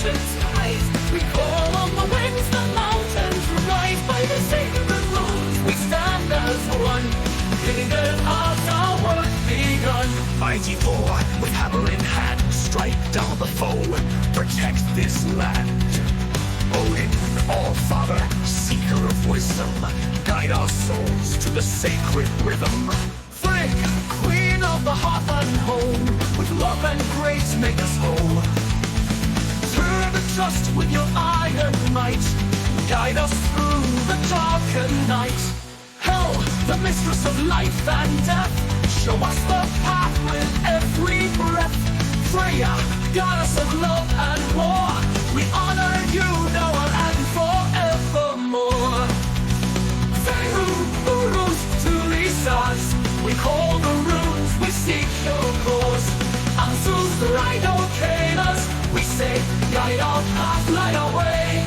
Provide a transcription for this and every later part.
mountains rise. We call on the winds, the mountains rise. By the sacred rules, we stand as one. Fingers of our work begun. Mighty Thor, with hammer in hand, strike down the foe. Protect this land. Odin, All-Father, seeker of wisdom, guide our souls to the sacred rhythm. Frigg, queen of the hearth and home, with love and grace make us whole. Turn the trust with your iron might, guide us through the darkened night. Hell, the mistress of life and death, show us the path with every breath. Freya, goddess of love and war, we honor you now and forevermore. Veru, Urus, Tulisas, we call the runes, we seek your cause. Ansus, the Rhino, Canas, we say, guide our path, light our way.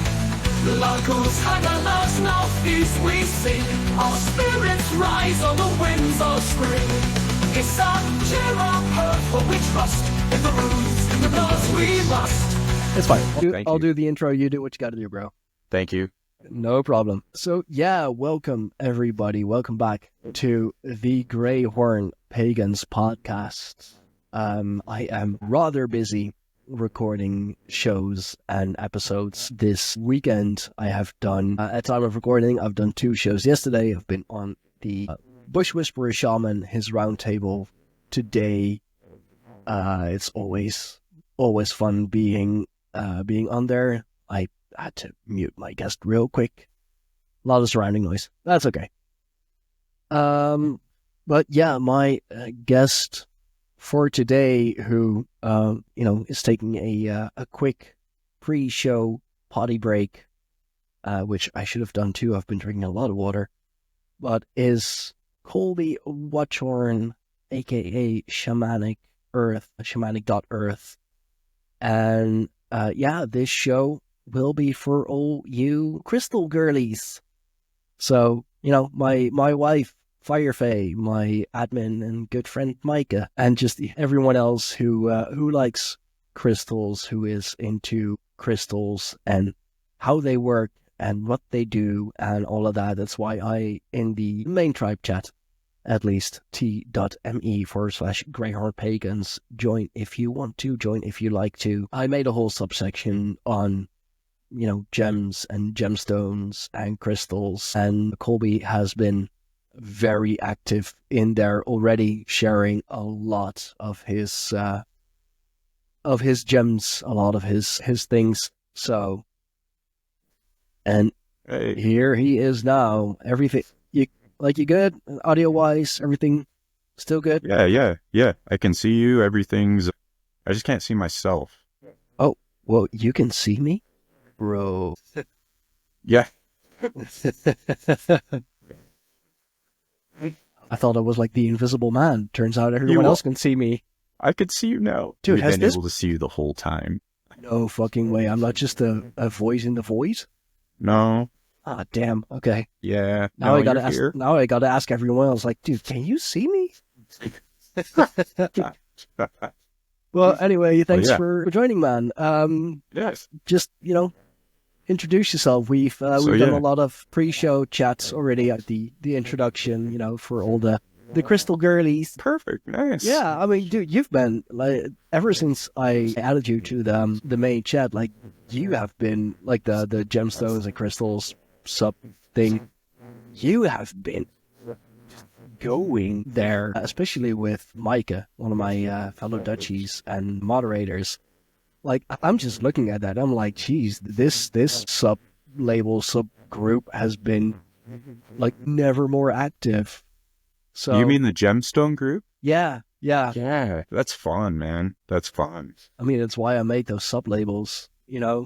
Lagos, Hagalas, northeast we sing, our spirits rise on the winds of spring. It's our Earth, for we trust in the runes, in the laws we must. It's fine. I'll do the intro. You do what you got to do, bro. Thank you. No problem. So, yeah, welcome, everybody. Welcome back to the Greyhorn Pagans podcast. I am rather busy recording shows and episodes this weekend. I have done, at time of recording, I've done 2 shows yesterday. I've been on the Bush Whisperer Shaman, his roundtable today. It's always fun being on there. I had to mute my guest real quick. A lot of surrounding noise. That's okay. But yeah, my guest for today, who is taking a quick pre-show potty break, which I should have done too. I've been drinking a lot of water, but is Colby Watchorn, aka Shamanic.Earth, Shamanic.Earth. And this show will be for all you crystal girlies. So, my wife, Firefay, my admin and good friend Micah, and just everyone else who likes crystals, who is into crystals and how they work and what they do and all of that. That's why I, in the main tribe chat, at least, t.me/Greyhorn Pagans, join if you want to, join if you like to. I made a whole subsection on, gems and gemstones and crystals, and Colby has been very active in there already, sharing a lot of his gems, a lot of his things. So, and here he is now. Everything you good? Audio wise, everything still good? Yeah. I can see you. Everything's. I just can't see myself. Oh, well, you can see me, bro. Yeah. I thought I was like the invisible man. Turns out everyone else can see me. I could see you now. Dude, We've been able to see you the whole time. No fucking way. I'm not just a voice in the void? No. Ah, damn. Okay. Yeah. Now I gotta ask everyone else, like, dude, can you see me? Well, anyway, thanks for joining, man. Yes. Just, introduce yourself. We've done a lot of pre-show chats already at the introduction, for all the crystal girlies. Perfect. Nice. Yeah, I mean, dude, you've been, like, ever since I added you to the main chat, like, you have been, like, the gemstones and crystals sub thing. You have been going there, especially with Micah, one of my fellow Dutchies and moderators. Like, I'm just looking at that. I'm like, geez, this sub-label, sub-group has been, like, never more active. So You mean the gemstone group? Yeah. Yeah. That's fun, man. That's fun. I mean, that's why I made those sub-labels,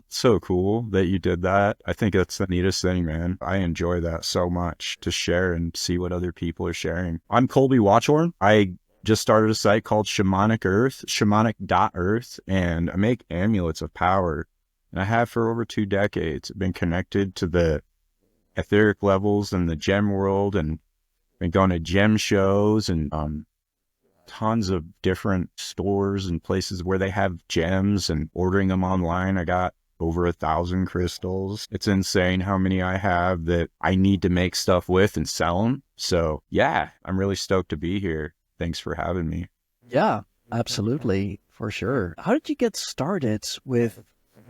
So cool that you did that. I think that's the neatest thing, man. I enjoy that so much, to share and see what other people are sharing. I'm Colby Watchorn. I just started a site called Shamanic.Earth, Shamanic.Earth, and I make amulets of power. And I have for over 2 decades. I've been connected to the etheric levels and the gem world, and been going to gem shows and tons of different stores and places where they have gems, and ordering them online. I got over 1,000 crystals. It's insane how many I have that I need to make stuff with and sell them. So yeah, I'm really stoked to be here. Thanks for having me. Yeah, absolutely, for sure. How did you get started with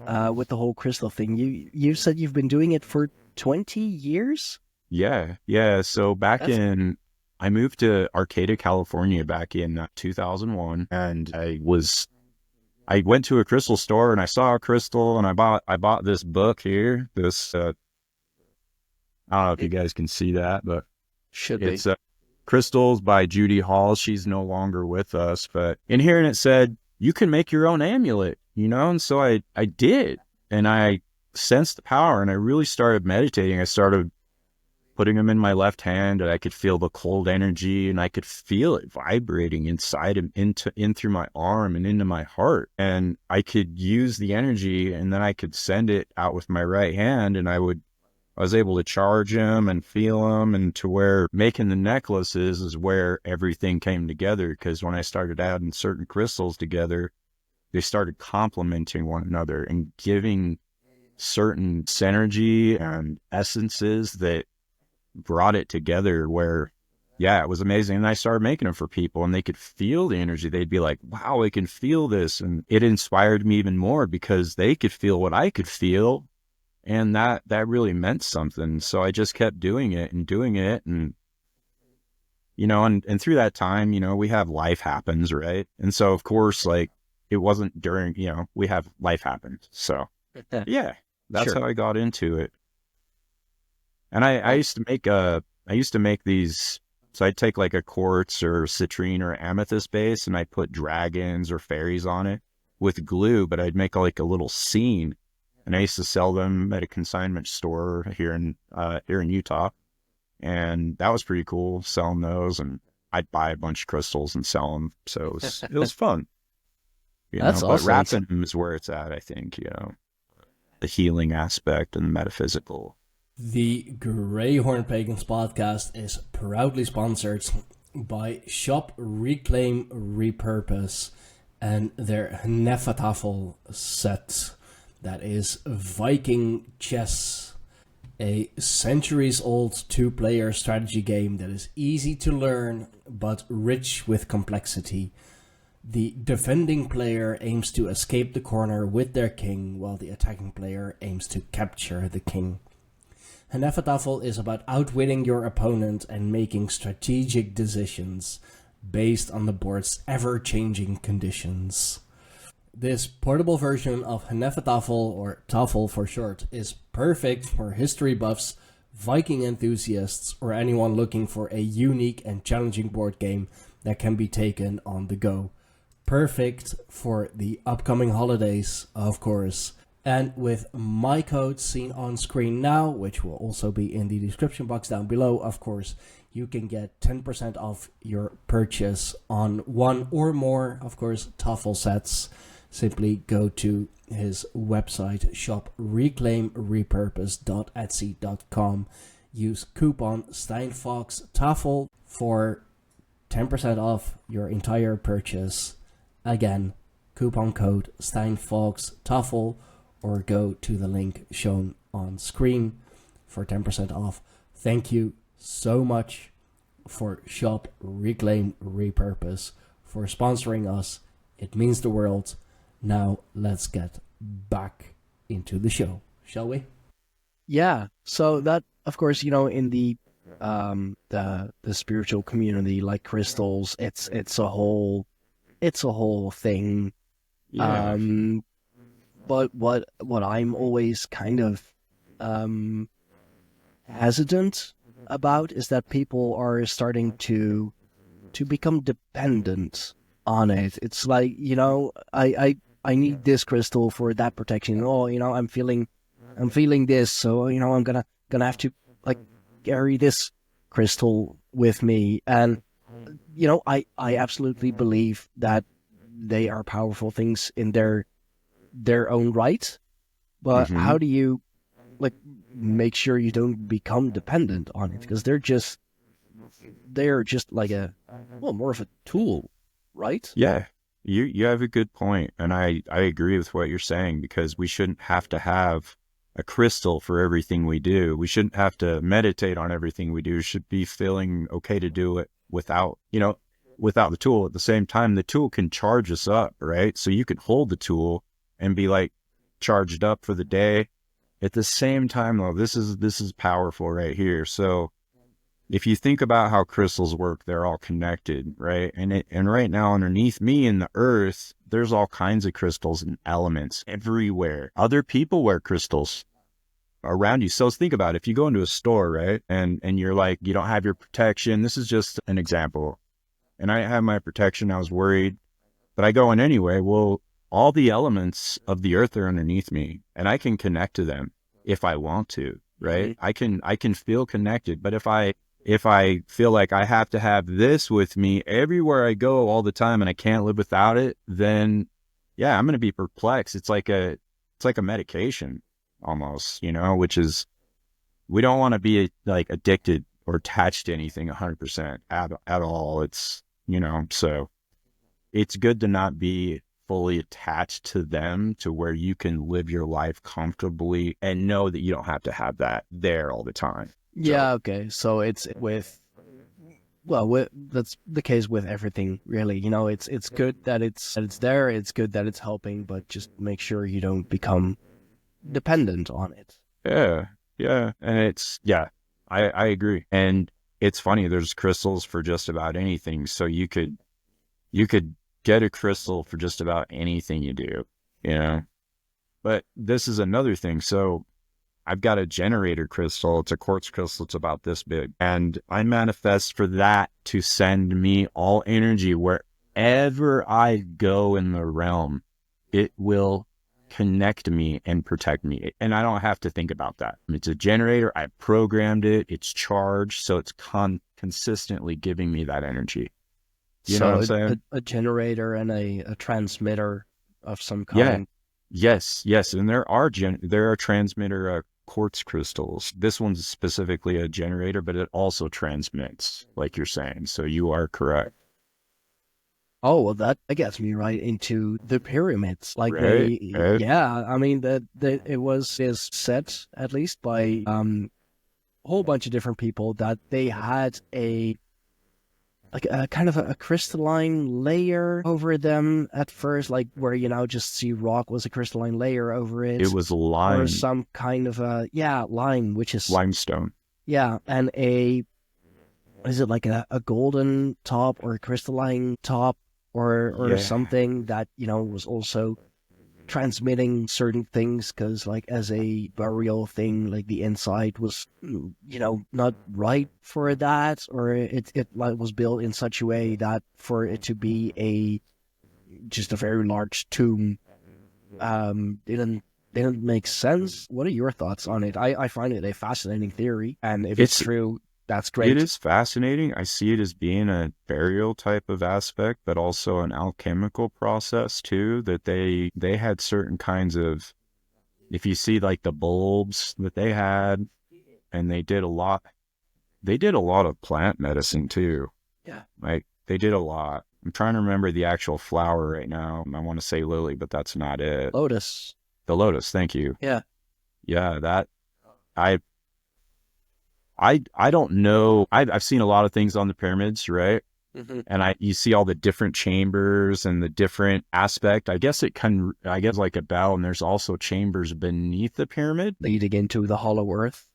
the whole crystal thing? You said you've been doing it for 20 years? Yeah. So That's I moved to Arcata, California back in 2001, and I went to a crystal store and I saw a crystal and I bought this book here. I don't know if you it guys can see that, but should be. it's Crystals by Judy Hall. She's no longer with us, but in here and it said, you can make your own amulet, And so I did, and I sensed the power and I really started meditating. I started putting them in my left hand and I could feel the cold energy and I could feel it vibrating inside and in through my arm and into my heart. And I could use the energy and then I could send it out with my right hand and I was able to charge them and feel them, and to where making the necklaces is where everything came together. Because when I started adding certain crystals together, they started complementing one another and giving certain synergy and essences that brought it together where, yeah, it was amazing. And I started making them for people and they could feel the energy. They'd be like, wow, I can feel this. And it inspired me even more because they could feel what I could feel. And that really meant something. So I just kept doing it. And, and through that time, we have life happens, right? And so, of course, like it wasn't during, we have life happens. So yeah, that's Sure. how I got into it. And I used to make these, so I'd take like a quartz or citrine or amethyst base and I'd put dragons or fairies on it with glue, but I'd make like a little scene. And I used to sell them at a consignment store here in Utah. And that was pretty cool, selling those. And I'd buy a bunch of crystals and sell them. So it was fun. That's But awesome. wrapping them is where it's at, I think, the healing aspect and the metaphysical. The Greyhorn Pagans podcast is proudly sponsored by Shop Reclaim Repurpose and their Nefatafel set. That is Viking Chess, a centuries-old 2-player strategy game that is easy to learn but rich with complexity. The defending player aims to escape the corner with their king, while the attacking player aims to capture the king. Nefatafel is about outwitting your opponent and making strategic decisions based on the board's ever-changing conditions. This portable version of Nefatafel, or Tafel for short, is perfect for history buffs, Viking enthusiasts, or anyone looking for a unique and challenging board game that can be taken on the go. Perfect for the upcoming holidays, of course. And with my code seen on screen now, which will also be in the description box down below, of course, you can get 10% off your purchase on one or more, of course, Tafel sets. Simply go to his website, shopreclaimrepurpose.etsy.com. Use coupon SteinfoxTafel for 10% off your entire purchase. Again, coupon code SteinfoxTafel, or go to the link shown on screen for 10% off. Thank you so much for Shop Reclaim Repurpose for sponsoring us. It means the world. Now let's get back into the show, shall we? Yeah. So that, of course, in the spiritual community, like crystals, it's a whole thing. Yeah. But what I'm always kind of hesitant about is that people are starting to become dependent on it. It's like, I need this crystal for that protection. Oh, I'm feeling this, so I'm gonna have to like carry this crystal with me. And I absolutely believe that they are powerful things in their own right. But Mhm. how do you like make sure you don't become dependent on it? Because they're just like more of a tool, right? Yeah. You have a good point, and I agree with what you're saying, because we shouldn't have to have a crystal for everything we do. We shouldn't have to meditate on everything we do. We should be feeling okay to do it without, without the tool. At the same time, the tool can charge us up, right? So you can hold the tool and be like charged up for the day. At the same time, though, this is powerful right here. So if you think about how crystals work, they're all connected, right? And right now underneath me in the earth, there's all kinds of crystals and elements everywhere. Other people wear crystals around you. So think about it. If you go into a store, right? And you're like, you don't have your protection. This is just an example. And I have my protection. I was worried, but I go in anyway. Well, all the elements of the earth are underneath me, and I can connect to them if I want to, right? I can feel connected. But if I feel like I have to have this with me everywhere I go all the time and I can't live without it, then yeah, I'm going to be perplexed. It's like a medication almost, which is, we don't want to be like addicted or attached to anything 100% at all. It's, so it's good to not be fully attached to them, to where you can live your life comfortably and know that you don't have to have that there all the time. Yeah, okay. So it's that's the case with everything, really. It's good that it's there. It's good that it's helping, but just make sure you don't become dependent on it. Yeah, and I agree. And it's funny. There's crystals for just about anything, so you could get a crystal for just about anything you do, But this is another thing. So I've got a generator crystal. It's a quartz crystal. It's about this big. And I manifest for that to send me all energy wherever I go in the realm. It will connect me and protect me. And I don't have to think about that. It's a generator. I programmed it. It's charged. So it's consistently giving me that energy. You know what I'm saying? A generator and a transmitter of some kind. Yeah. Yes. And there are transmitter quartz crystals. This one's specifically a generator, but it also transmits, like you're saying. So you are correct. Oh, well, that gets me right into the pyramids. Like right. Yeah, I mean that is said, at least by a whole bunch of different people, that they had a kind of a crystalline layer over them at first, like where you now just see rock was a crystalline layer over it. It was lime. Or some kind of lime, which is limestone. Yeah, and is it like a golden top or a crystalline top or something that, was also transmitting certain things, because like as a burial thing, like the inside was not right for that, or it like was built in such a way that for it to be just a very large tomb didn't make sense. What are your thoughts on it? I find it a fascinating theory, and if it's true, that's great. It is fascinating. I see it as being a burial type of aspect, but also an alchemical process too, that they had certain kinds of, if you see like the bulbs that they had, and they did a lot of plant medicine too. Yeah. Like they did a lot. I'm trying to remember the actual flower right now. I want to say lily, but that's not it. Lotus. The lotus. Thank you. Yeah. Yeah. That I don't know. I've seen a lot of things on the pyramids, right? Mm-hmm. And you see all the different chambers and the different aspect. I guess like a bell, and there's also chambers beneath the pyramid leading into the hollow earth.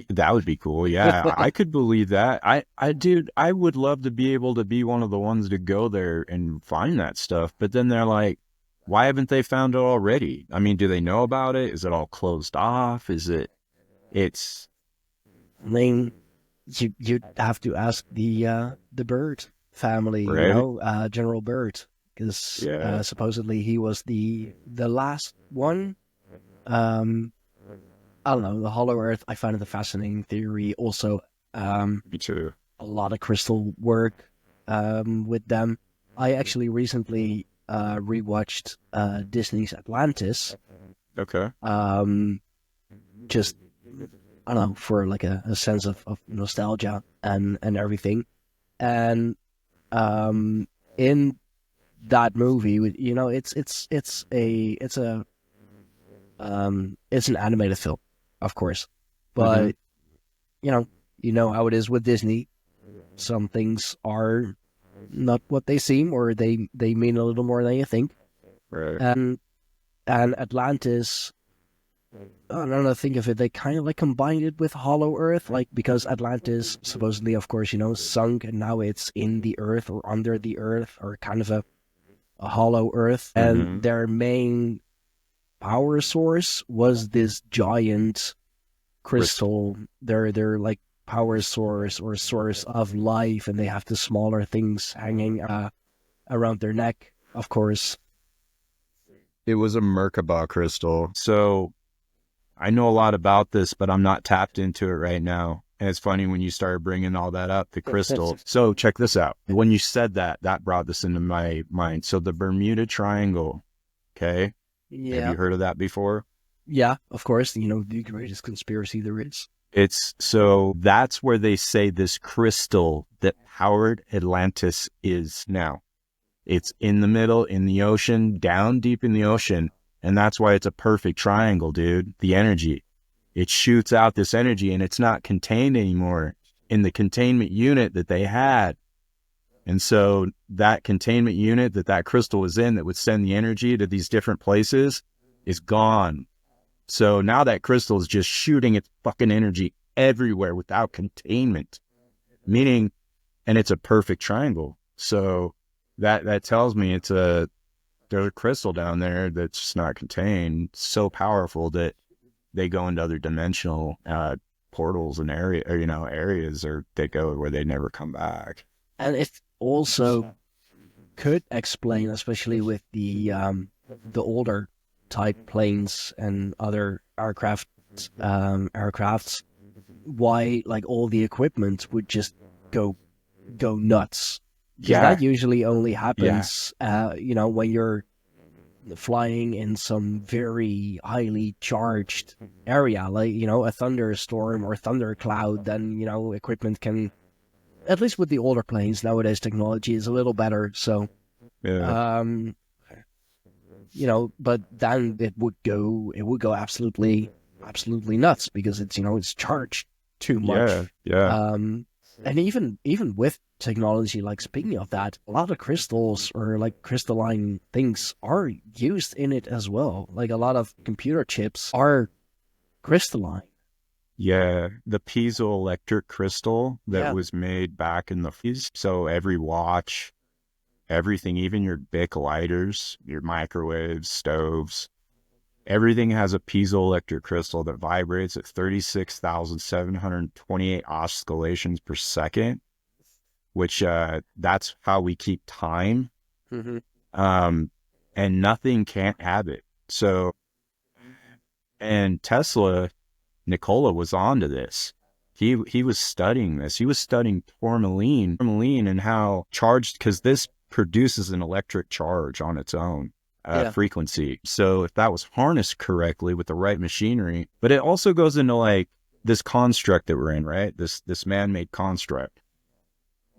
That would be cool. Yeah, I could believe that. Dude, I would love to be able to be one of the ones to go there and find that stuff. But then they're like, why haven't they found it already? I mean, do they know about it? Is it all closed off? I mean, you'd have to ask the Bird family, right? General Bird, because supposedly he was the last one. I don't know, the Hollow Earth, I find it a fascinating theory. Also, me too. A lot of crystal work with them. I actually recently rewatched Disney's Atlantis. Okay. Just, I don't know, for like a sense of nostalgia and everything. And in that movie, it's an animated film, of course, but you know how it is with Disney. Some things are not what they seem, or they mean a little more than you think. Right. And Atlantis, I don't know, think of it, they kind of like combined it with Hollow Earth, like, because Atlantis supposedly, of course, sunk, and now it's in the earth or under the earth, or kind of a hollow earth. And their main power source was this giant crystal. They're like power source or source of life, and they have the smaller things hanging around their neck, of course. It was a Merkaba crystal. So I know a lot about this, but I'm not tapped into it right now. And it's funny when you started bringing all that up, the crystal. So check this out. When you said that, that brought this into my mind. So the Bermuda Triangle, okay? Yeah. Have you heard of that before? Yeah, of course. The greatest conspiracy there is. So that's where they say this crystal that powered Atlantis is now. It's in the middle, in the ocean, down deep in the ocean. And that's why it's a perfect triangle, dude. The energy. It shoots out this energy, and it's not contained anymore in the containment unit that they had. And so that containment unit that crystal was in that would send the energy to these different places is gone. So now that crystal is just shooting its fucking energy everywhere without containment. Meaning, and it's a perfect triangle. So that tells me there's a crystal down there that's just not contained, so powerful that they go into other dimensional portals and areas, or they go where they never come back. And it also could explain, especially with the older type planes and other aircrafts, why like all the equipment would just go nuts. Yeah, that usually only happens, when you're flying in some very highly charged area, like a thunderstorm or thundercloud. Then equipment can, at least with the older planes nowadays, technology is a little better. So, but then it would go absolutely nuts, because it's charged too much. Yeah. And even with technology, like, speaking of that, a lot of crystals or like crystalline things are used in it as well. Like, a lot of computer chips are crystalline. Yeah, the piezoelectric crystal that was made back in the 50s. So every watch, everything, even your Bic lighters, your microwaves, stoves, everything has a piezoelectric crystal that vibrates at 36,728 oscillations per second, which that's how we keep time. And nothing can't have it. So, and Tesla, Nikola, was onto this. He was studying this. He was studying tourmaline and how charged, because this produces an electric charge on its own. Frequency. So if that was harnessed correctly with the right machinery, but it also goes into like this construct that we're in, right? This man-made construct.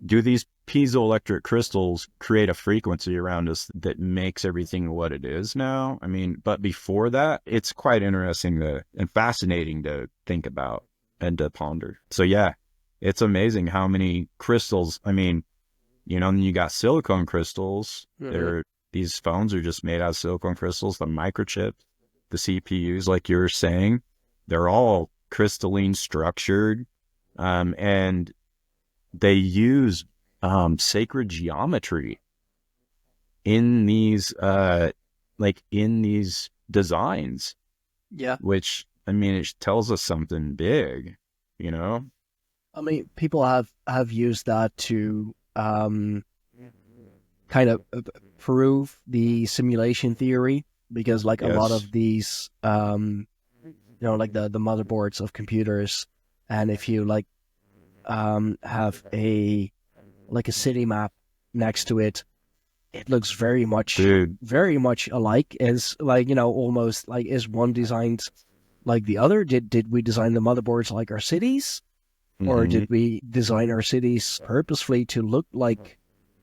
Do these piezoelectric crystals create a frequency around us that makes everything what it is now? I mean, but before that, it's quite interesting and fascinating to think about and to ponder. So yeah, it's amazing how many crystals. I mean, and you got silicone crystals. These phones are just made out of silicone crystals. The microchip, the CPUs, like you were saying, they're all crystalline structured, and they use sacred geometry in these designs. Yeah, which, I mean, it tells us something big. I mean, people have used that to kind of prove the simulation theory, because like a lot of these like the motherboards of computers, and if you like have a city map next to it, it looks very much alike. As almost like, is one designed like the other? Did we design the motherboards like our cities, or did we design our cities purposefully to look like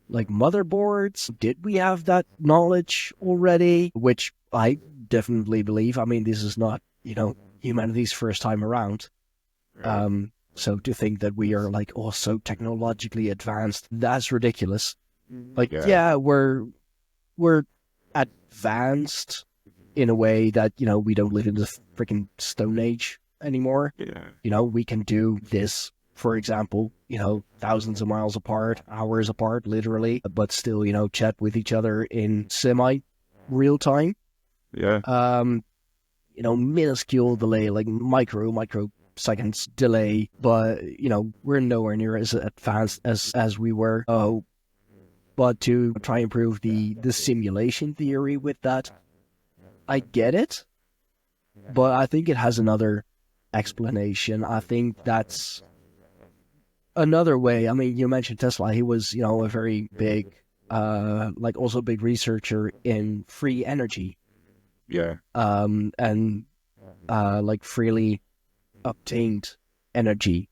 like motherboards? Did we have that knowledge already? Which I definitely believe. I mean, this is not, humanity's first time around. So to think that we are like so technologically advanced, that's ridiculous. Like, yeah, we're advanced in a way that, we don't live in the freaking Stone Age anymore. Yeah. We can do this, for example, thousands of miles apart, hours apart, literally, but still, chat with each other in semi real time. Yeah. Minuscule delay, like microseconds delay, but, we're nowhere near as advanced as we were. But to try and prove the simulation theory with that, I get it, but I think it has another explanation. I think that's another way. I mean, you mentioned Tesla. He was, a very big, also big researcher in free energy. Yeah. And freely obtained energy.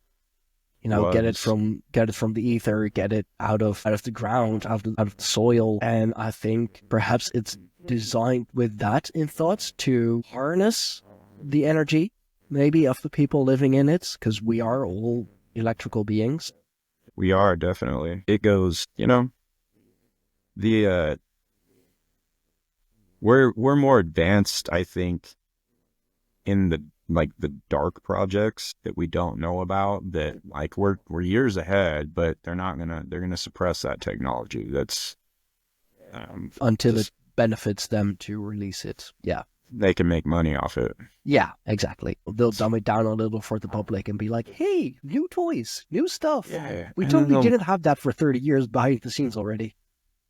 Get it from the ether, get it out of the ground, out of the soil. And I think perhaps it's designed with that in thoughts to harness the energy, maybe, of the people living in it, because we are all electrical beings. We are, definitely. It goes, we're more advanced, I think, in the dark projects that we don't know about, that like we're years ahead, but they're gonna suppress that technology. That's until it benefits them to release it. Yeah. They can make money off it. Yeah, exactly. They'll dumb it down a little for the public and be like, hey, new toys, new stuff. Yeah. We totally didn't have that for 30 years behind the scenes already.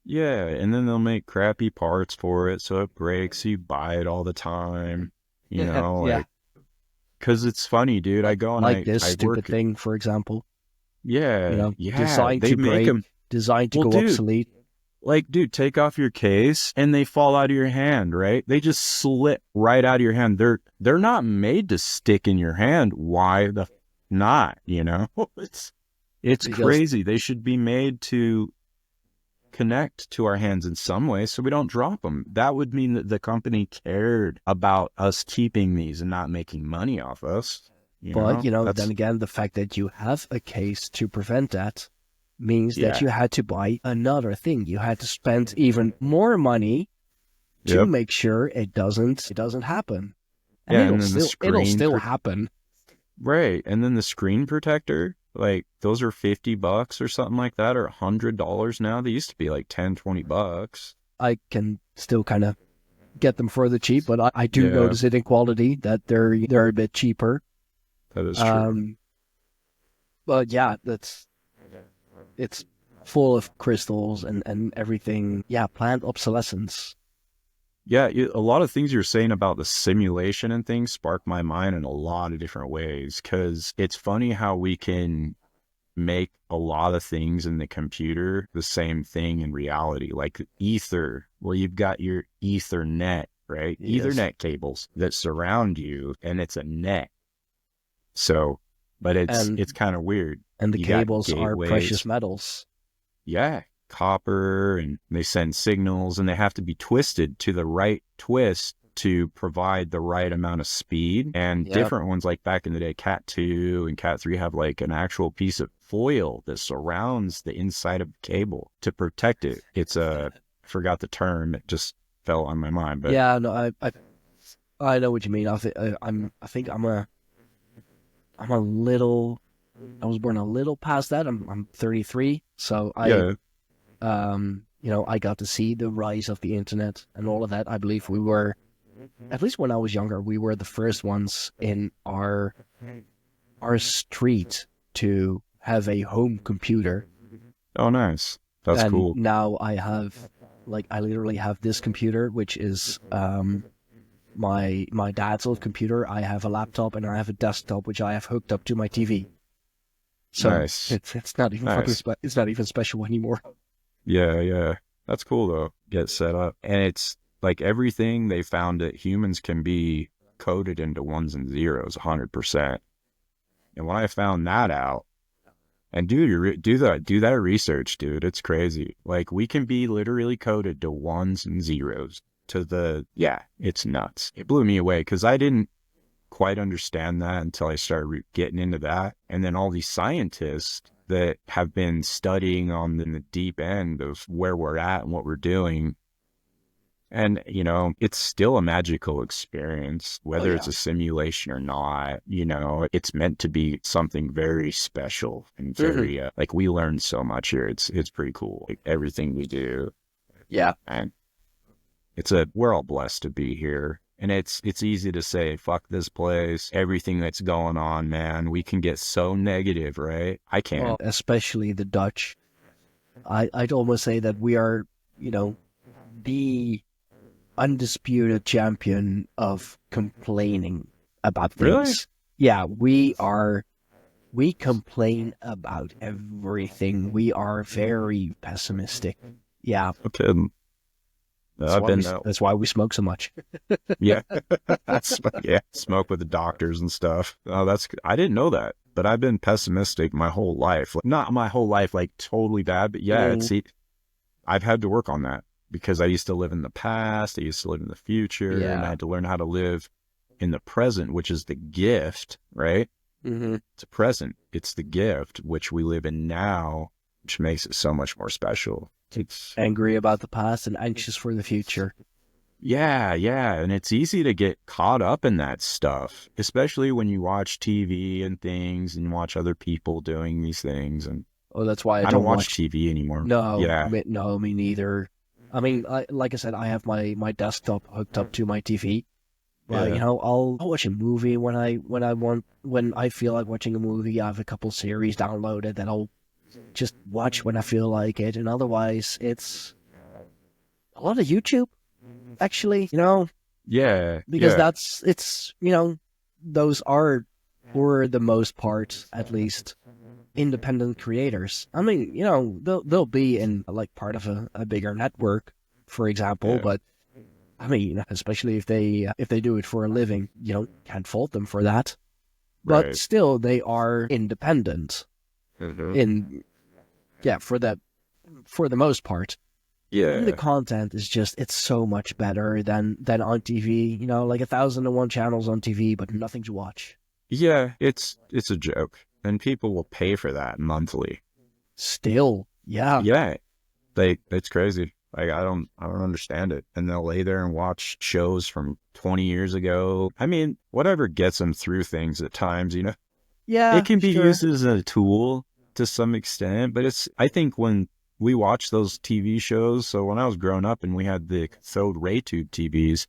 Yeah, and then they'll make crappy parts for it so it breaks, so you buy it all the time. Yeah. Because it's funny, dude. I go and like this I stupid work, thing, for example. Yeah. Designed they to make break, them. designed to Well, go dude, obsolete. Like, dude, take off your case and they fall out of your hand, right? They just slip right out of your hand. They're not made to stick in your hand. Why the not, It's Because- crazy. They should be made to connect to our hands in some way so we don't drop them. That would mean that the company cared about us keeping these and not making money off us. But, then again, the fact that you have a case to prevent that means that Yeah. you had to buy another thing. You had to spend even more money to Yep. make sure it doesn't happen. And Yeah, it'll and then the still screen happen. Right. And then the screen protector, like those are $50 or something like that, or $100 now. They used to be like $10-$20. I can still kind of get them for the cheap, but I do Yeah. notice it in quality that they're a bit cheaper. That is true. But yeah, it's full of crystals and everything. Yeah, planned obsolescence. Yeah, a lot of things you're saying about the simulation and things spark my mind in a lot of different ways, because it's funny how we can make a lot of things in the computer the same thing in reality. Like ether, well, you've got your Ethernet, right? Yes. Ethernet cables that surround you, and it's a net. So, but it's kind of weird. And the You got cables are gateways. precious metals. Yeah, copper, and they send signals, and they have to be twisted to the right twist to provide the right amount of speed. And Yep. different ones, like back in the day, Cat 2 and Cat 3 have like an actual piece of foil that surrounds the inside of the cable to protect it. It's I forgot the term. It just fell on my mind. But Yeah, no, I know what you mean. I think I'm a little. I was born a little past that. I'm 33, so yeah, I got to see the rise of the internet and all of that. I believe we were, at least when I was younger, we were the first ones in our street to have a home computer. oh, nice. That's and cool. Now I literally have this computer, which is my dad's old computer. I have a laptop and I have a desktop, which I have hooked up to my TV. So Nice. it's not even Nice. it's not even special anymore. Yeah. That's cool though. Get set up. And it's like everything they found that humans can be coded into ones and zeros 100%. And when I found that out, And dude, do that research, dude. It's crazy. Like, we can be literally coded to ones and zeros it's nuts. It blew me away because I didn't quite understand that until I started getting into that. And then all these scientists that have been studying on the deep end of where we're at and what we're doing. And, you know, it's still a magical experience, whether it's a simulation or not. You know, it's meant to be something very special and very, like, we learn so much here. It's pretty cool. Like, everything we do. Yeah. And we're all blessed to be here. And it's easy to say, fuck this place, everything that's going on, man. We can get so negative, right? I can't. Well, especially the Dutch. I'd almost say that we are, you know, the undisputed champion of complaining about things. Really? Yeah, we complain about everything. We are very pessimistic. Yeah. Okay. That's why we smoke so much. Yeah. Smoke with the doctors and stuff. Oh, I didn't know that, but I've been pessimistic my whole life. Like, not my whole life, like totally bad, but I've had to work on that because I used to live in the past. I used to live in the future, and I had to learn how to live in the present, which is the gift, right? Mm-hmm. It's a present. It's the gift, which we live in now, which makes it so much more special. It's angry about the past and anxious for the future. Yeah. And it's easy to get caught up in that stuff, especially when you watch TV and things and watch other people doing these things. And that's why I don't watch TV anymore. No, no, me neither. I mean, like I said, I have my desktop hooked up to my TV. But you know, I'll watch a movie when I feel like watching a movie. I have a couple series downloaded that I'll just watch when I feel like it, and otherwise it's a lot of YouTube, actually, you know. Yeah. Because it's you know, those are, for the most part at least, independent creators. I mean, you know, they'll be in like part of a bigger network, for example, but I mean, especially if they do it for a living, you know, can't fault them for that. But still, they are independent. Mm-hmm. For the most part. Yeah. And the content is it's so much better than on TV. You know, like 1,001 channels on TV, but nothing to watch. Yeah, it's a joke, and people will pay for that monthly. Still, yeah. Yeah, it's crazy. Like, I don't understand it. And they'll lay there and watch shows from 20 years ago. I mean, whatever gets them through things at times, you know. Yeah, it can be used as a tool to some extent, but I think when we watch those TV shows, so when I was growing up and we had the cathode ray tube TVs,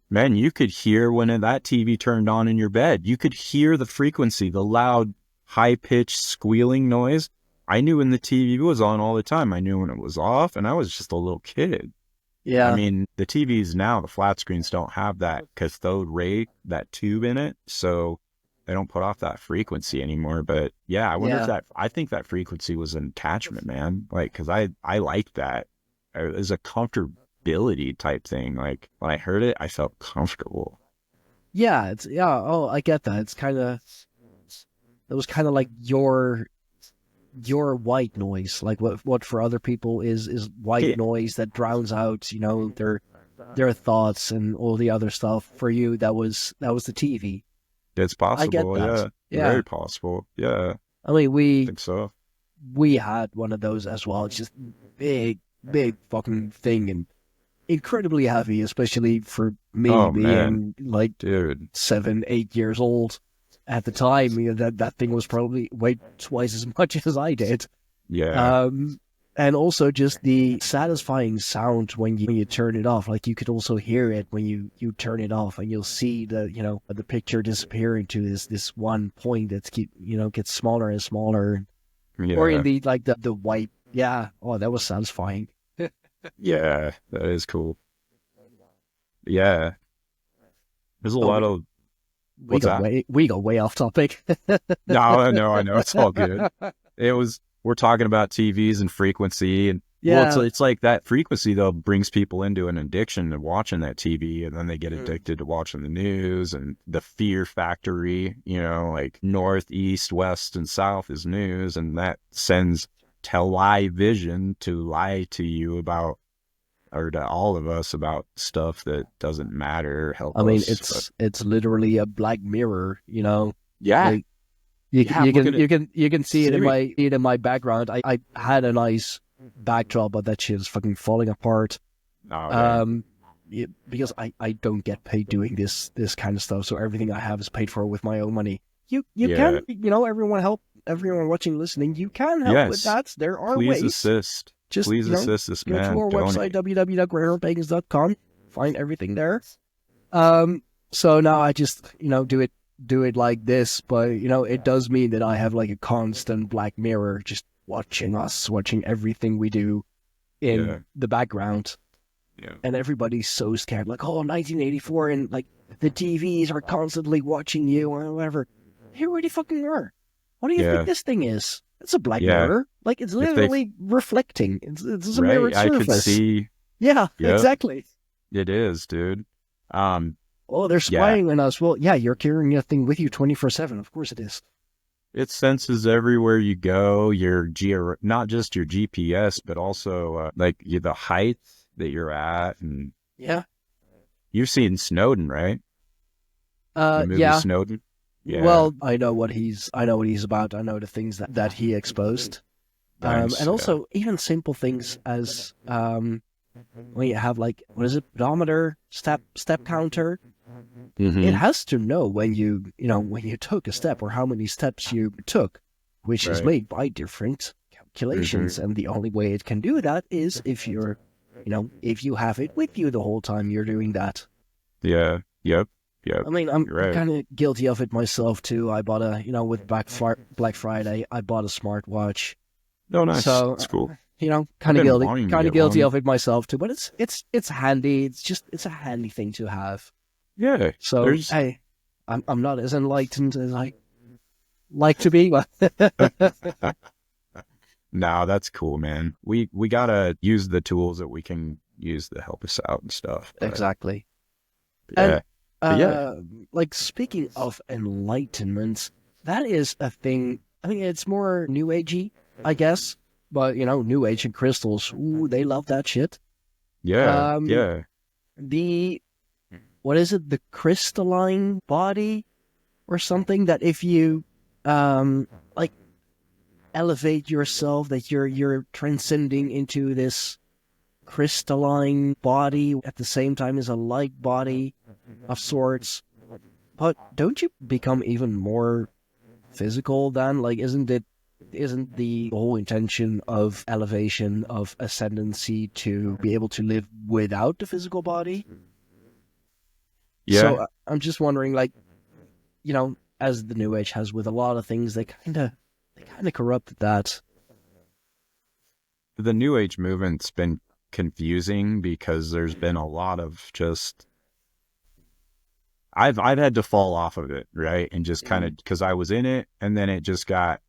man, you could hear when that TV turned on in your bed. You could hear the frequency, the loud, high-pitched squealing noise. I knew when the TV was on all the time. I knew when it was off, and I was just a little kid. Yeah. I mean, the TVs now, the flat screens don't have that cathode ray, that tube in it, so they don't put off that frequency anymore. But yeah, I wonder I think that frequency was an attachment, man. Like, because I liked that. It was a comfortability type thing. Like, when I heard it, I felt comfortable. Yeah, oh, I get that. It was kind of like your white noise, like what for other people is white noise that drowns out, you know, their thoughts and all the other stuff. For you, that was the TV. It's possible. I get that. Yeah. Very possible. Yeah. I mean, I think so. We had one of those as well. It's just big fucking thing and incredibly heavy, especially for me being like 7-8 years old. At the time, you know, that thing was probably weighed twice as much as I did. Yeah. And also just the satisfying sound when you turn it off. Like, you could also hear it when you turn it off, and you'll see the picture disappearing to this one point that's gets smaller and smaller. Yeah. Or indeed, like the white. Yeah. Oh, that was satisfying. Yeah, that is cool. Yeah. There's a lot of. We go way off topic. No, I know. It's all good. We're talking about TVs and frequency, and Yeah. Well, it's like that frequency though brings people into an addiction to watching that TV, and then they get addicted to watching the news and the fear factory. Like north, east, west, and south is news, and that sends television to lie to you about, or to all of us about stuff that doesn't matter or help I mean, us. it's literally a Black Mirror, Yeah, Like you yeah. you can see it Siri. in my background. I had a nice backdrop, but that shit is fucking falling apart. Oh, damn. Because I don't get paid doing this kind of stuff, so everything I have is paid for with my own money. You Yeah. can, everyone watching, listening, you can help with Yes. that. There are Please ways. assist. Just Please assist this go man. to our website Donate. www.greyhornpagans.com, find everything there. So now I just do it like this, but it does mean that I have like a constant Black Mirror just watching everything we do in Yeah. the background. Yeah. And everybody's so scared, like, 1984, and like the TVs are constantly watching you or whatever. They really fucking are. What do you Yeah. think this thing is? It's a Black Yeah. Mirror. Like, it's If they- literally reflecting. It's a mirrored Right? I surface. could see. Yeah, Yep. exactly. It is, dude. Oh, they're spying on us. Well, yeah, you're carrying that thing with you 24/7. Of course it is. It senses everywhere you go. Not just your GPS, but also the height that you're at, and Yeah. you've seen Snowden, right? The movie Yeah. Snowden. Yeah. Well, I know what he's about. I know the things that he exposed. Nice, And also even simple things as when you have like, what is it, pedometer, step counter. Mhm. It has to know when you took a step or how many steps you took, which is Right. made by different calculations. And the only way it can do that is if if you have it with you the whole time you're doing that. Yeah. Yep. I mean, I'm You're right. kind of guilty of it myself too. I bought with Black Friday, I bought a smartwatch. Oh, nice. So, It's cool. Kind of been wanting to get guilty one. of it myself too. But it's handy. It's a handy thing to have. Yeah. So There's- hey, I'm not as enlightened as I like to be. No, that's cool, man. We gotta use the tools that we can use to help us out and stuff. But, Exactly. yeah. And, yeah. like speaking of enlightenment, that is a thing. I mean, it's more New Agey, I guess. But New Age and crystals, ooh, they love that shit. Yeah. um, yeah. What is it? The crystalline body or something, that if you like elevate yourself, that you're transcending into this crystalline body at the same time as a light body of sorts. But don't you become even more physical then? Like, isn't the whole intention of elevation, of ascendancy, to be able to live without the physical body? Yeah. So I'm just wondering, like, as the New Age has with a lot of things, they kind of corrupted that. The New Age movement's been confusing because there's been a lot of just. I've had to fall off of it, right? And just kind of, because I was in it, and then it just got.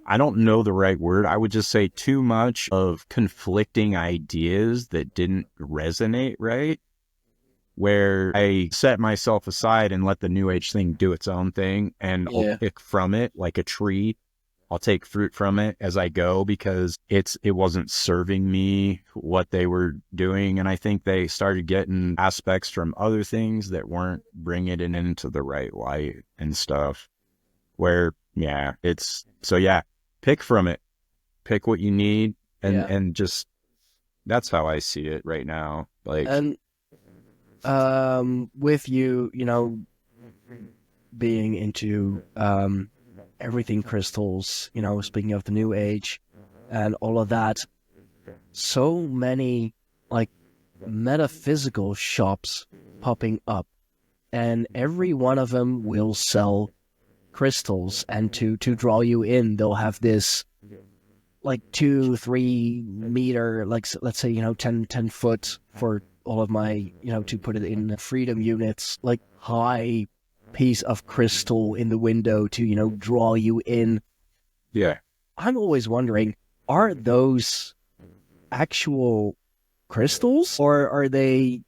I don't know the right word. I would just say too much of conflicting ideas that didn't resonate right, where I set myself aside and let the New Age thing do its own thing, and Yeah. I'll pick from it like a tree. I'll take fruit from it as I go because it wasn't serving me what they were doing. And I think they started getting aspects from other things that weren't bringing it into the right light and stuff, where, yeah, pick from it, pick what you need. And just, that's how I see it right now. Like, And with you, being into everything crystals, speaking of the New Age and all of that, so many like metaphysical shops popping up, and every one of them will sell crystals, and to draw you in, they'll have this like 2-3 meter, like let's say 10 foot for all of my to put it in freedom units, like high piece of crystal in the window to draw you in. yeah, I'm always wondering, are those actual crystals, or are they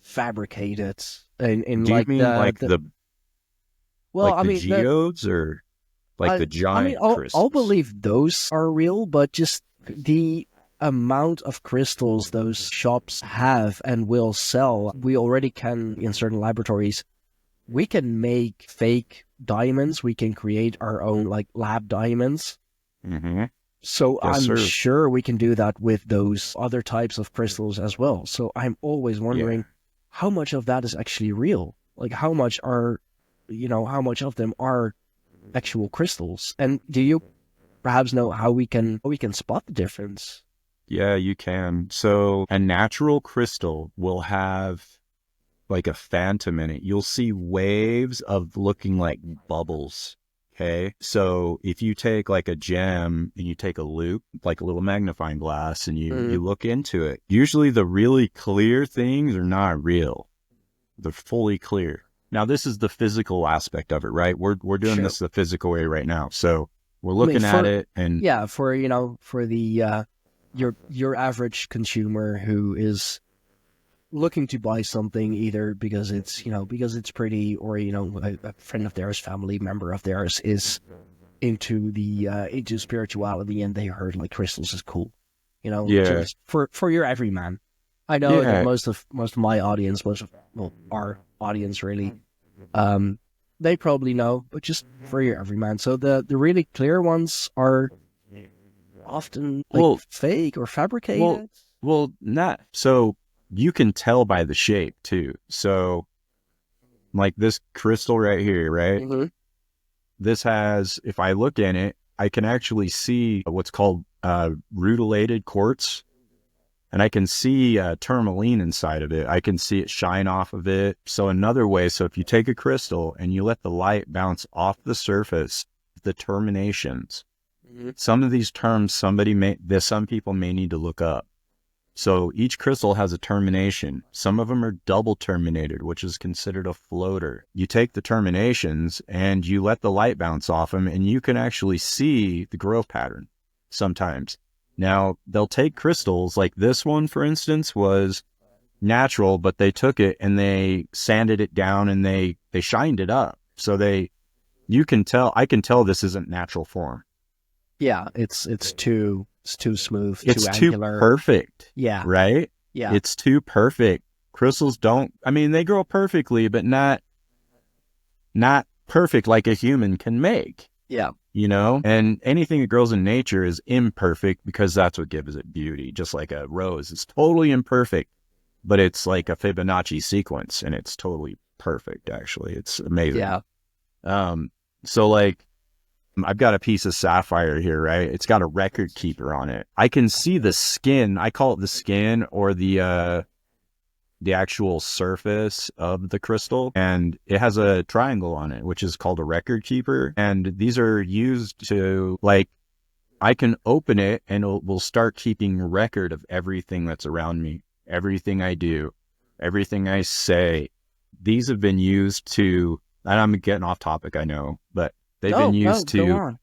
fabricated in Do you like mean like the well, like I the mean, geodes or like the I mean, giant I'll crystals? believe those are real, but just the amount of crystals those shops have and will sell, we already can in certain laboratories. We can make fake diamonds. We can create our own like lab diamonds. Mm-hmm. So Yes, I'm sir. sure we can do that with those other types of crystals as well. So I'm always wondering Yeah. how much of that is actually real. Like how much are, how much of them are actual crystals? And do you perhaps know how we can spot the difference? Yeah, you can. So a natural crystal will have like a phantom in it. You'll see waves of looking like bubbles. Okay. So if you take like a gem and you take a loop, like a little magnifying glass, and you look into it, usually the really clear things are not real. They're fully clear. Now, this is the physical aspect of it, right? We're doing Sure. this the physical way right now. So we're I mean, looking at it and yeah, for the your average consumer who is looking to buy something either because it's pretty, or a friend of theirs, family member of theirs is into spirituality, and they heard like crystals is cool, yeah, just for your everyman. I know that yeah, most of my audience, our audience really, um, they probably know, but just for your everyman. So the really clear ones are often like well, fake or well, fabricated. not so you can tell by the shape too. So like this crystal right here, right? Mm-hmm. This has, if I look in it, I can actually see what's called rutilated quartz. And I can see tourmaline inside of it. I can see it shine off of it. So another way, so if you take a crystal and you let the light bounce off the surface, the terminations, some of these terms some people may need to look up. So each crystal has a termination. Some of them are double terminated, which is considered a floater. You take the terminations and you let the light bounce off them, and you can actually see the growth pattern sometimes. Now, they'll take crystals, like this one, for instance, was natural, but they took it and they sanded it down and they shined it up. So I can tell this isn't natural form. Yeah, it's too smooth, It's too too angular. perfect, Yeah, right? yeah, It's too perfect. Crystals they grow perfectly, but not perfect like a human can make. yeah, And anything that grows in nature is imperfect because that's what gives it beauty. Just like a rose, it's totally imperfect, but it's like a Fibonacci sequence and it's totally perfect. Actually, it's amazing. yeah. So like I've got a piece of sapphire here, right? It's got a record keeper on it. I can see the skin. I call it the skin, or the actual surface of the crystal, and it has a triangle on it, which is called a record keeper. And these are used to, like, I can open it and it will start keeping record of everything that's around me, everything I do, everything I say. These have been used to, and I'm getting off topic, I know, but they've been used Go to on.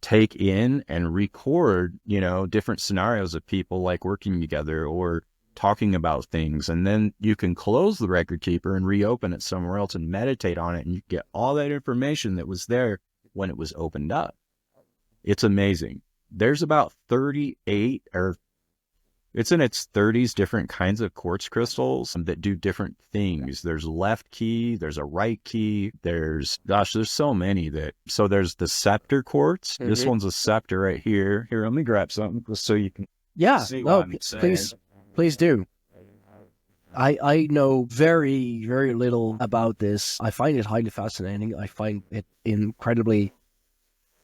take in and record, different scenarios of people like working together or talking about things. And then you can close the record keeper and reopen it somewhere else and meditate on it. And you get all that information that was there when it was opened up. It's amazing. There's about 38 or it's in its 30s different kinds of quartz crystals that do different things. There's left key, there's a right key, there's so many so there's the scepter quartz. This one's a scepter right here. Here, let me grab something just so you can Yeah, see no, what I'm saying. please do. I know very, very little about this. I find it highly fascinating. I find it incredibly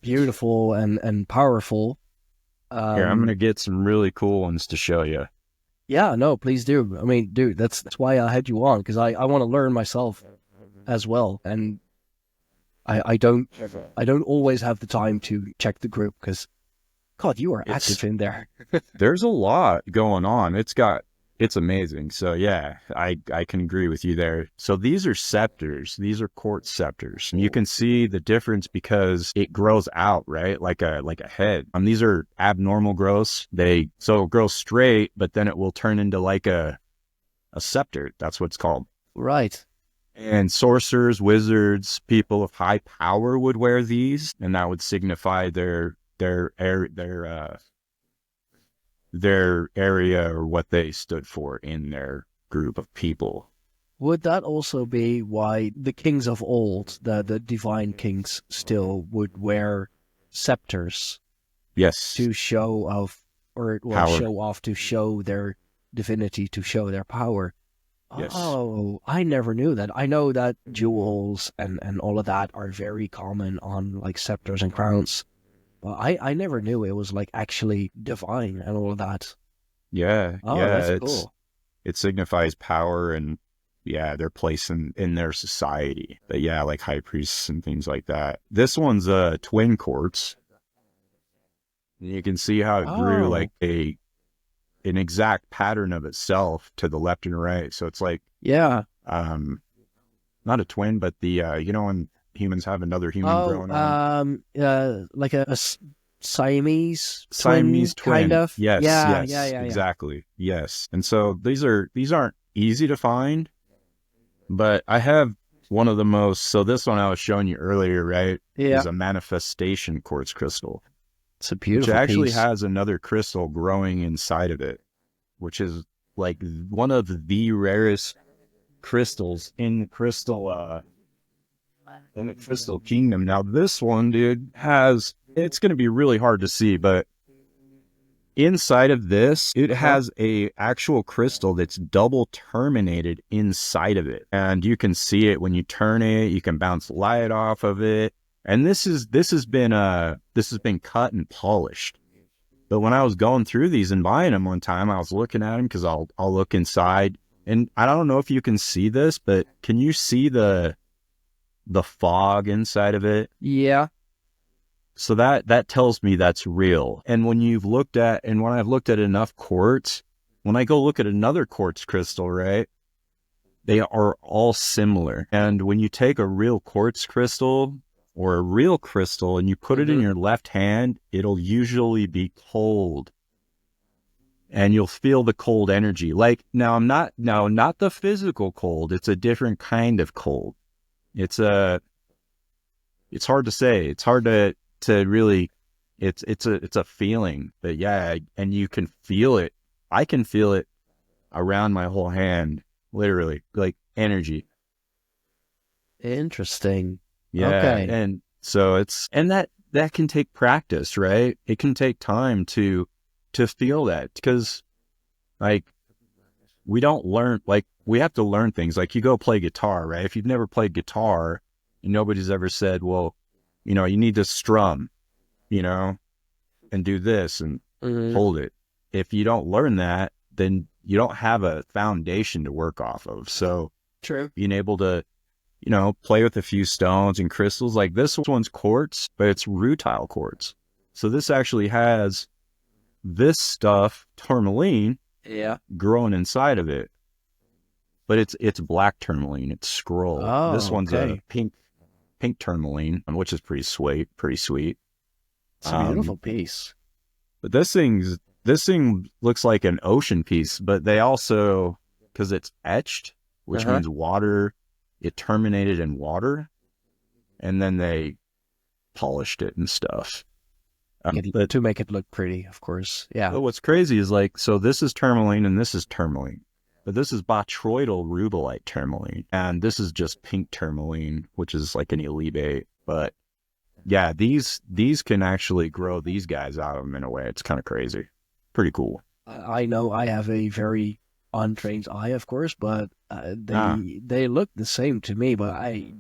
beautiful and powerful. Here, I'm going to get some really cool ones to show you. Yeah, no, please do. I mean, dude, that's why I had you on, because I want to learn myself as well. And I don't always have the time to check the group, because God, you are active in there. There's a lot going on. It's got It's amazing. So yeah, I can agree with you there. So these are scepters. These are quartz scepters. And you can see the difference because it grows out, right? Like a head. These are abnormal growths. So it grows straight, but then it will turn into like a scepter. That's what it's called. Right. And sorcerers, wizards, people of high power would wear these, and that would signify their area or what they stood for in their group of people. Would that also be why the kings of old, the divine kings, still would wear scepters Yes. to show off, or Power. show off, to show their divinity, to show their power? Yes. Oh, I never knew that. I know that jewels and all of that are very common on like scepters and crowns. But I never knew it was like actually divine and all of that. Yeah. Oh, yeah. that's cool. It signifies power and their place in their society. But yeah, like high priests and things like that. This one's a twin quartz. And you can see how it grew like an exact pattern of itself to the left and right. So it's like, Yeah. not a twin, but the, when humans have another human growing on. Like a Siamese Siamese twin. kind of. Yes. Yeah, Yes. yeah. Exactly. Yes. And so these aren't easy to find, but I have one of the most, so this one I was showing you earlier, right? Yeah. Is a manifestation quartz crystal. It's a beautiful Which actually piece. has another crystal growing inside of it, which is like one of the rarest crystals in the crystal kingdom. Now this one, dude, it's going to be really hard to see, but inside of this, it has a actual crystal that's double terminated inside of it, and you can see it when you turn it. You can bounce light off of it. And this has been cut and polished. But when I was going through these and buying them one time, I was looking at them because I'll look inside, and I don't know if you can see this, but can you see the fog inside of it? Yeah. So that tells me that's real. And when I've looked at enough quartz, when I go look at another quartz crystal, right, they are all similar. And when you take a real quartz crystal or a real crystal and you put it in your left hand, it'll usually be cold. And you'll feel the cold energy. Like, not the physical cold. It's a different kind of cold. It's hard to say. It's hard to really, it's a feeling. But yeah, and you can feel it. I can feel it around my whole hand, literally, like energy. Interesting. Yeah. Okay. And so that can take practice, right? It can take time to feel that, because like we don't learn, like we have to learn things. Like you go play guitar, right? If you've never played guitar and nobody's ever said, well, you need to strum, and do this and hold it. If you don't learn that, then you don't have a foundation to work off of. So True. being able to, play with a few stones and crystals, like this one's quartz, but it's rutile quartz. So this actually has this stuff, tourmaline, growing inside of it. But it's black tourmaline, it's scroll. Oh, this one's okay. a pink tourmaline, which is pretty sweet. It's a beautiful piece. But this thing looks like an ocean piece, but they also, because it's etched, which means water, it terminated in water, and then they polished it and stuff. But to make it look pretty, of course. Yeah. But what's crazy is so this is tourmaline and this is tourmaline, but this is botryoidal rubellite tourmaline, and this is just pink tourmaline, which is like an elite. But yeah, these can actually grow these guys out of them in a way. It's kind of crazy. Pretty cool. I know I have a very untrained eye, of course, but they look the same to me. But I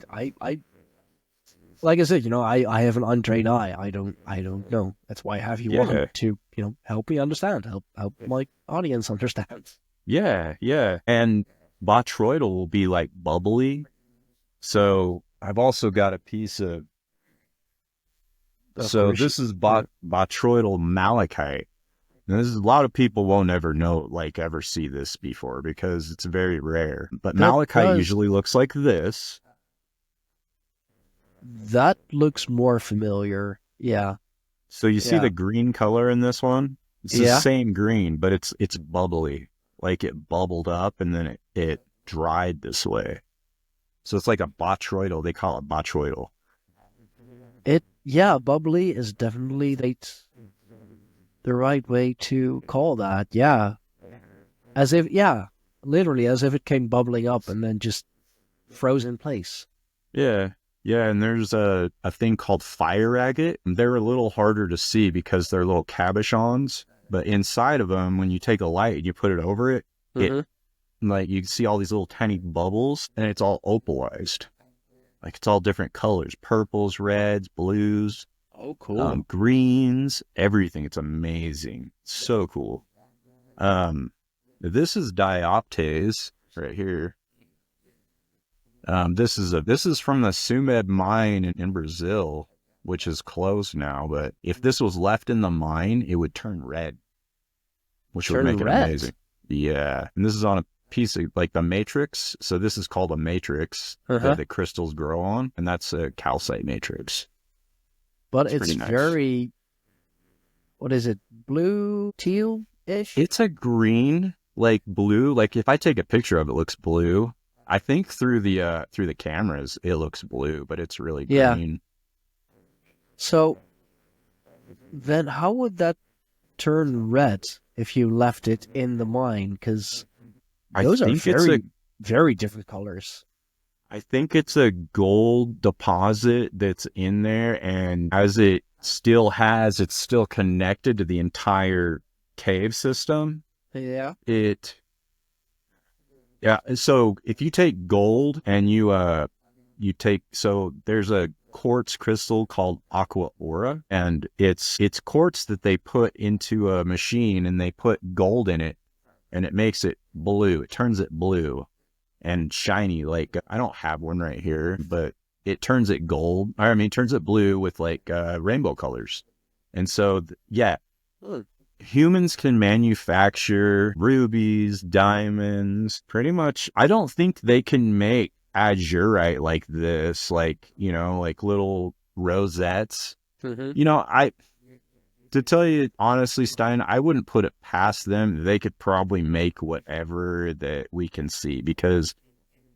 like I said, I have an untrained eye. I don't know. That's why I have you on to help me understand, help my audience understand. Yeah. And botryoidal will be like bubbly. So I've also got a piece of. So this is botryoidal malachite. And this is a lot of people won't ever know, like ever see this before because it's very rare. But That malachite does- usually looks like this. That looks more familiar. Yeah. So you see Yeah. the green color in this one? It's Yeah. the same green, but it's bubbly. Like it bubbled up and then it dried this way. So it's like a botryoidal. They call it botryoidal. Yeah, bubbly is definitely the right way to call that. Yeah. Literally as if it came bubbling up and then just froze in place. Yeah. Yeah, and there's a thing called fire agate. They're a little harder to see because they're little cabochons. But inside of them, when you take a light and you put it over it, Mhm. like you can see all these little tiny bubbles, and it's all opalized. Like it's all different colors: purples, reds, blues, Oh, cool. greens, everything. It's amazing. So cool. This is dioptase right here. This is from the Sumeb mine in Brazil, which is closed now. But if this was left in the mine, it would turn red, which would Turn make it red? amazing. Yeah, and this is on a piece of like the matrix. So this is called a matrix Uh-huh. that the crystals grow on, and that's a calcite matrix. But it's it's pretty nice. very, what is it, blue, teal-ish? It's a green, like blue. Like if I take a picture of it, it looks blue. I think through the cameras, it looks blue, but it's really Yeah. green. So then how would that turn red if you left it in the mine? Because those are very different colors. I think it's a gold deposit that's in there, and as it's still connected to the entire cave system. Yeah. Yeah, so if you take gold and there's a quartz crystal called aqua aura, and it's quartz that they put into a machine and they put gold in it and it makes it blue. It turns it blue and shiny. Like I don't have one right here, but it turns it gold. Turns it blue with like rainbow colors. And so humans can manufacture rubies, diamonds, pretty much. I don't think they can make azurite like this, like, like little rosettes. Mm-hmm. To tell you honestly, Stein, I wouldn't put it past them. They could probably make whatever that we can see because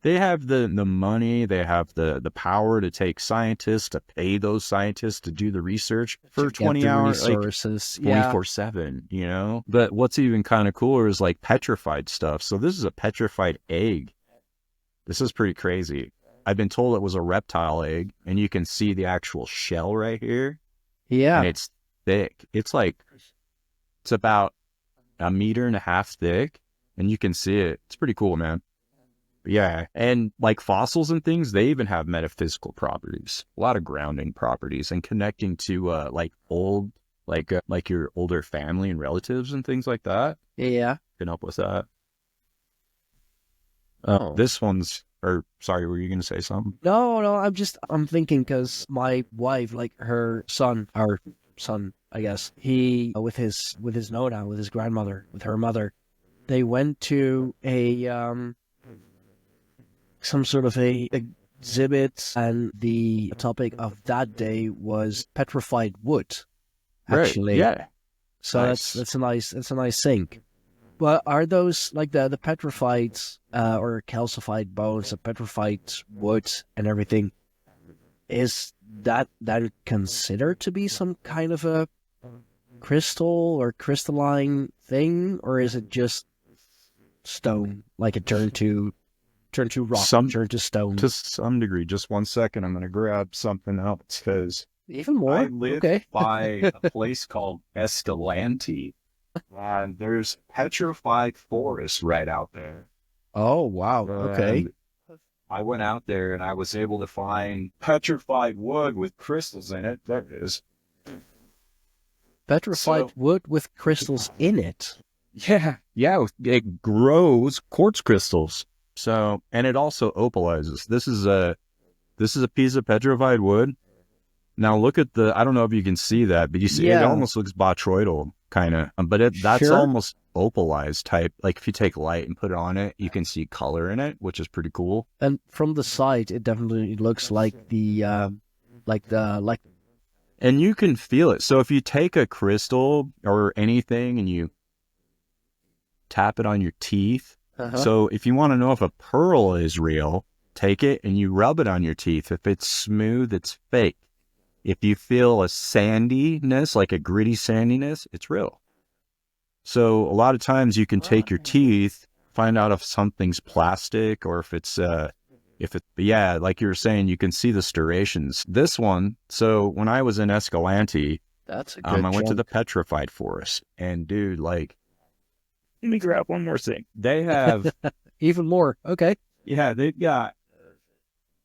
they have the money, they have the power to take scientists, to pay those scientists to do the research for 20 hours, resources. like 24/7, But what's even kind of cooler is like petrified stuff. So this is a petrified egg. This is pretty crazy. I've been told it was a reptile egg, and you can see the actual shell right here. Yeah. And it's thick. It's about 1.5 meters thick, and you can see it. It's pretty cool, man. Yeah, and like fossils and things, they even have metaphysical properties, a lot of grounding properties, and connecting to like your older family and relatives and things like that. Yeah. Can help with that. Oh. This one's, or sorry, were you going to say something? No, I'm thinking because my wife, like our son, I guess, he, with his nona, with his grandmother, with her mother, they went to some sort of a exhibit, and the topic of that day was petrified wood. Actually, Right. Yeah. so Nice. that's a nice thing. But are those like the petrified or calcified bones, the petrified wood and everything? Is that considered to be some kind of a crystal or crystalline thing, or is it just stone, like it turned to rock, turned to stone? To some degree. Just 1 second. I'm going to grab something else because Even more? I live Okay. by a place called Escalante, and there's petrified forest right out there. Oh, wow. Okay. And I went out there and I was able to find petrified wood with crystals in it. There it is. Petrified wood with crystals in it. Yeah, it grows quartz crystals. So, and it also opalizes. This is a piece of petrified wood. Now look at I don't know if you can see that, but you see it Yeah. almost looks botryoidal kind of, but that's Sure. almost opalized type. Like if you take light and put it on it, you can see color in it, which is pretty cool. And from the side, it definitely looks like like And you can feel it. So if you take a crystal or anything and you tap it on your teeth, so if you want to know if a pearl is real, take it and you rub it on your teeth. If it's smooth, it's fake. If you feel a sandiness, like a gritty sandiness, it's real. So a lot of times you can take your teeth, find out if something's plastic or if it's, yeah, like you were saying, you can see the striations. This one, so when I was in Escalante, that's a good I went to the chunk. Petrified Forest, and dude, like, let me grab one more thing. They have, Even more. Okay. yeah, they've got,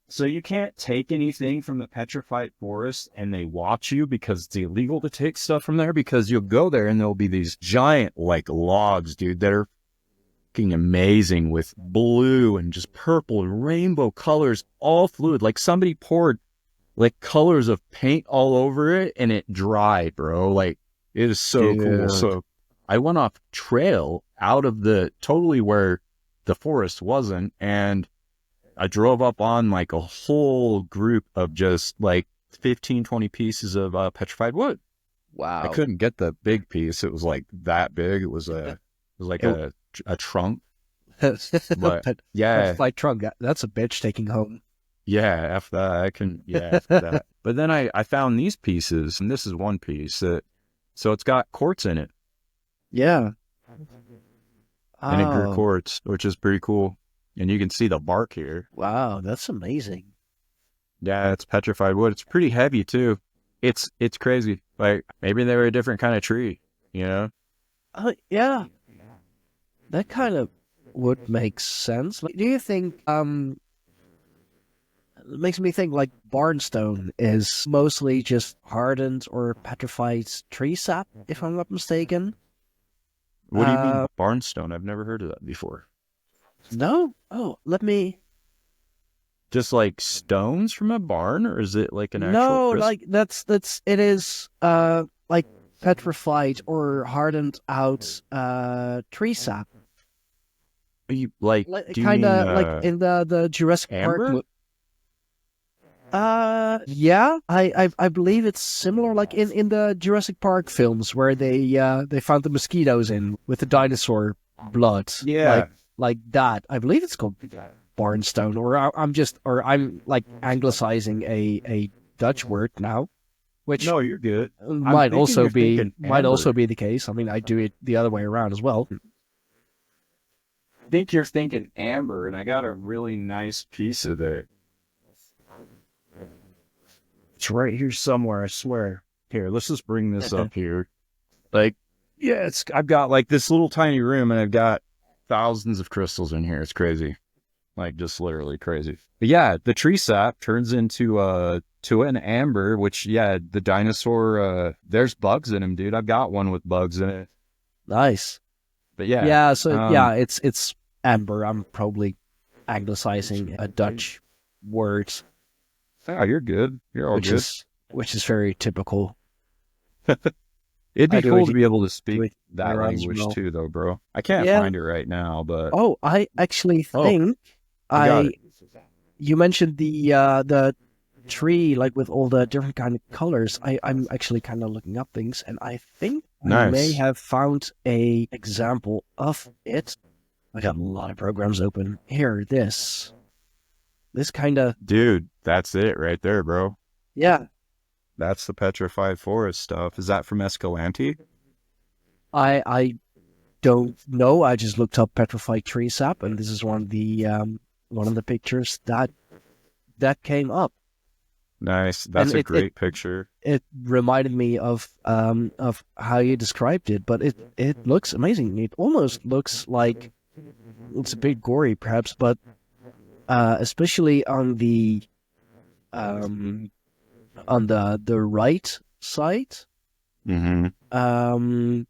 so you can't take anything from the Petrified Forest, and they watch you because it's illegal to take stuff from there, because you'll go there and there'll be these giant, like, logs, dude, that are fucking amazing with blue and just purple and rainbow colors, all fluid. Like somebody poured like colors of paint all over it and it dried, bro. Like it is so cool. Dude. So I went off trail out of the totally where the forest wasn't, and I drove up on like a whole group of just like 15, 20 pieces of petrified wood. Wow. I couldn't get the big piece. It was like that big. It was like a trunk. But yeah, Petrified trunk. That's a bitch taking home. yeah, F that. I can, yeah, F that. But then I found these pieces, and this is one piece that, so it's got quartz in it, Yeah. and it grew Oh, quartz, which is pretty cool. And you can see the bark here. wow. That's amazing. Yeah, it's petrified wood. It's pretty heavy too. It's crazy. Like maybe they were a different kind of tree, you know? Yeah. That kind of would make sense. Like, do you think, it makes me think like barnstone is mostly just hardened or petrified tree sap, if I'm not mistaken? What do you mean barnstone? I've never heard of that before. No? Oh, let me... Just like stones from a barn, or is it like an actual No, crystal? like, it is, like petrified or hardened out, tree sap. Like, Like, do you kind mean of like in the Jurassic amber? Park. Yeah, I believe it's similar, like in the Jurassic Park films where they found the mosquitoes in with the dinosaur blood. Yeah. like that. I believe it's called barnstone, or I'm like anglicizing a Dutch word now, which No, you're good. might thinking also you're be thinking amber. be the case. I mean, I do it the other way around as well. I think you're thinking amber, and I got a really nice piece of it. It's right here somewhere, I swear. Here, let's just bring this up here. Like, yeah, I've got like this little tiny room, and I've got thousands of crystals in here. It's crazy. Like, just literally crazy. But yeah, the tree sap turns into an amber, which, yeah, the dinosaur, there's bugs in him, dude. I've got one with bugs in it. Nice. But yeah. Yeah. So yeah, it's amber. I'm probably anglicizing a Dutch word, Oh, you're good. You're all which good. is very typical. It'd be I do cool it- to be able to do speak it that around as language well. too, though, bro. I can't Yeah. find it right now, but Oh, I actually Oh, think I got it. you mentioned the tree, like with all the different kind of colors. I'm actually kind of looking up things, and I think I may Nice. have found a example of it. I got a lot of programs open here. This kind of, Dude, that's it right there, bro. yeah. That's the petrified forest stuff. Is that from Escalante? I don't know. I just looked up petrified tree sap, and this is one of the pictures that came up. Nice. That's And a great picture. It reminded me of how you described it, but it looks amazing. It almost looks like it's a bit gory, perhaps, but especially on the right side. Mm-hmm.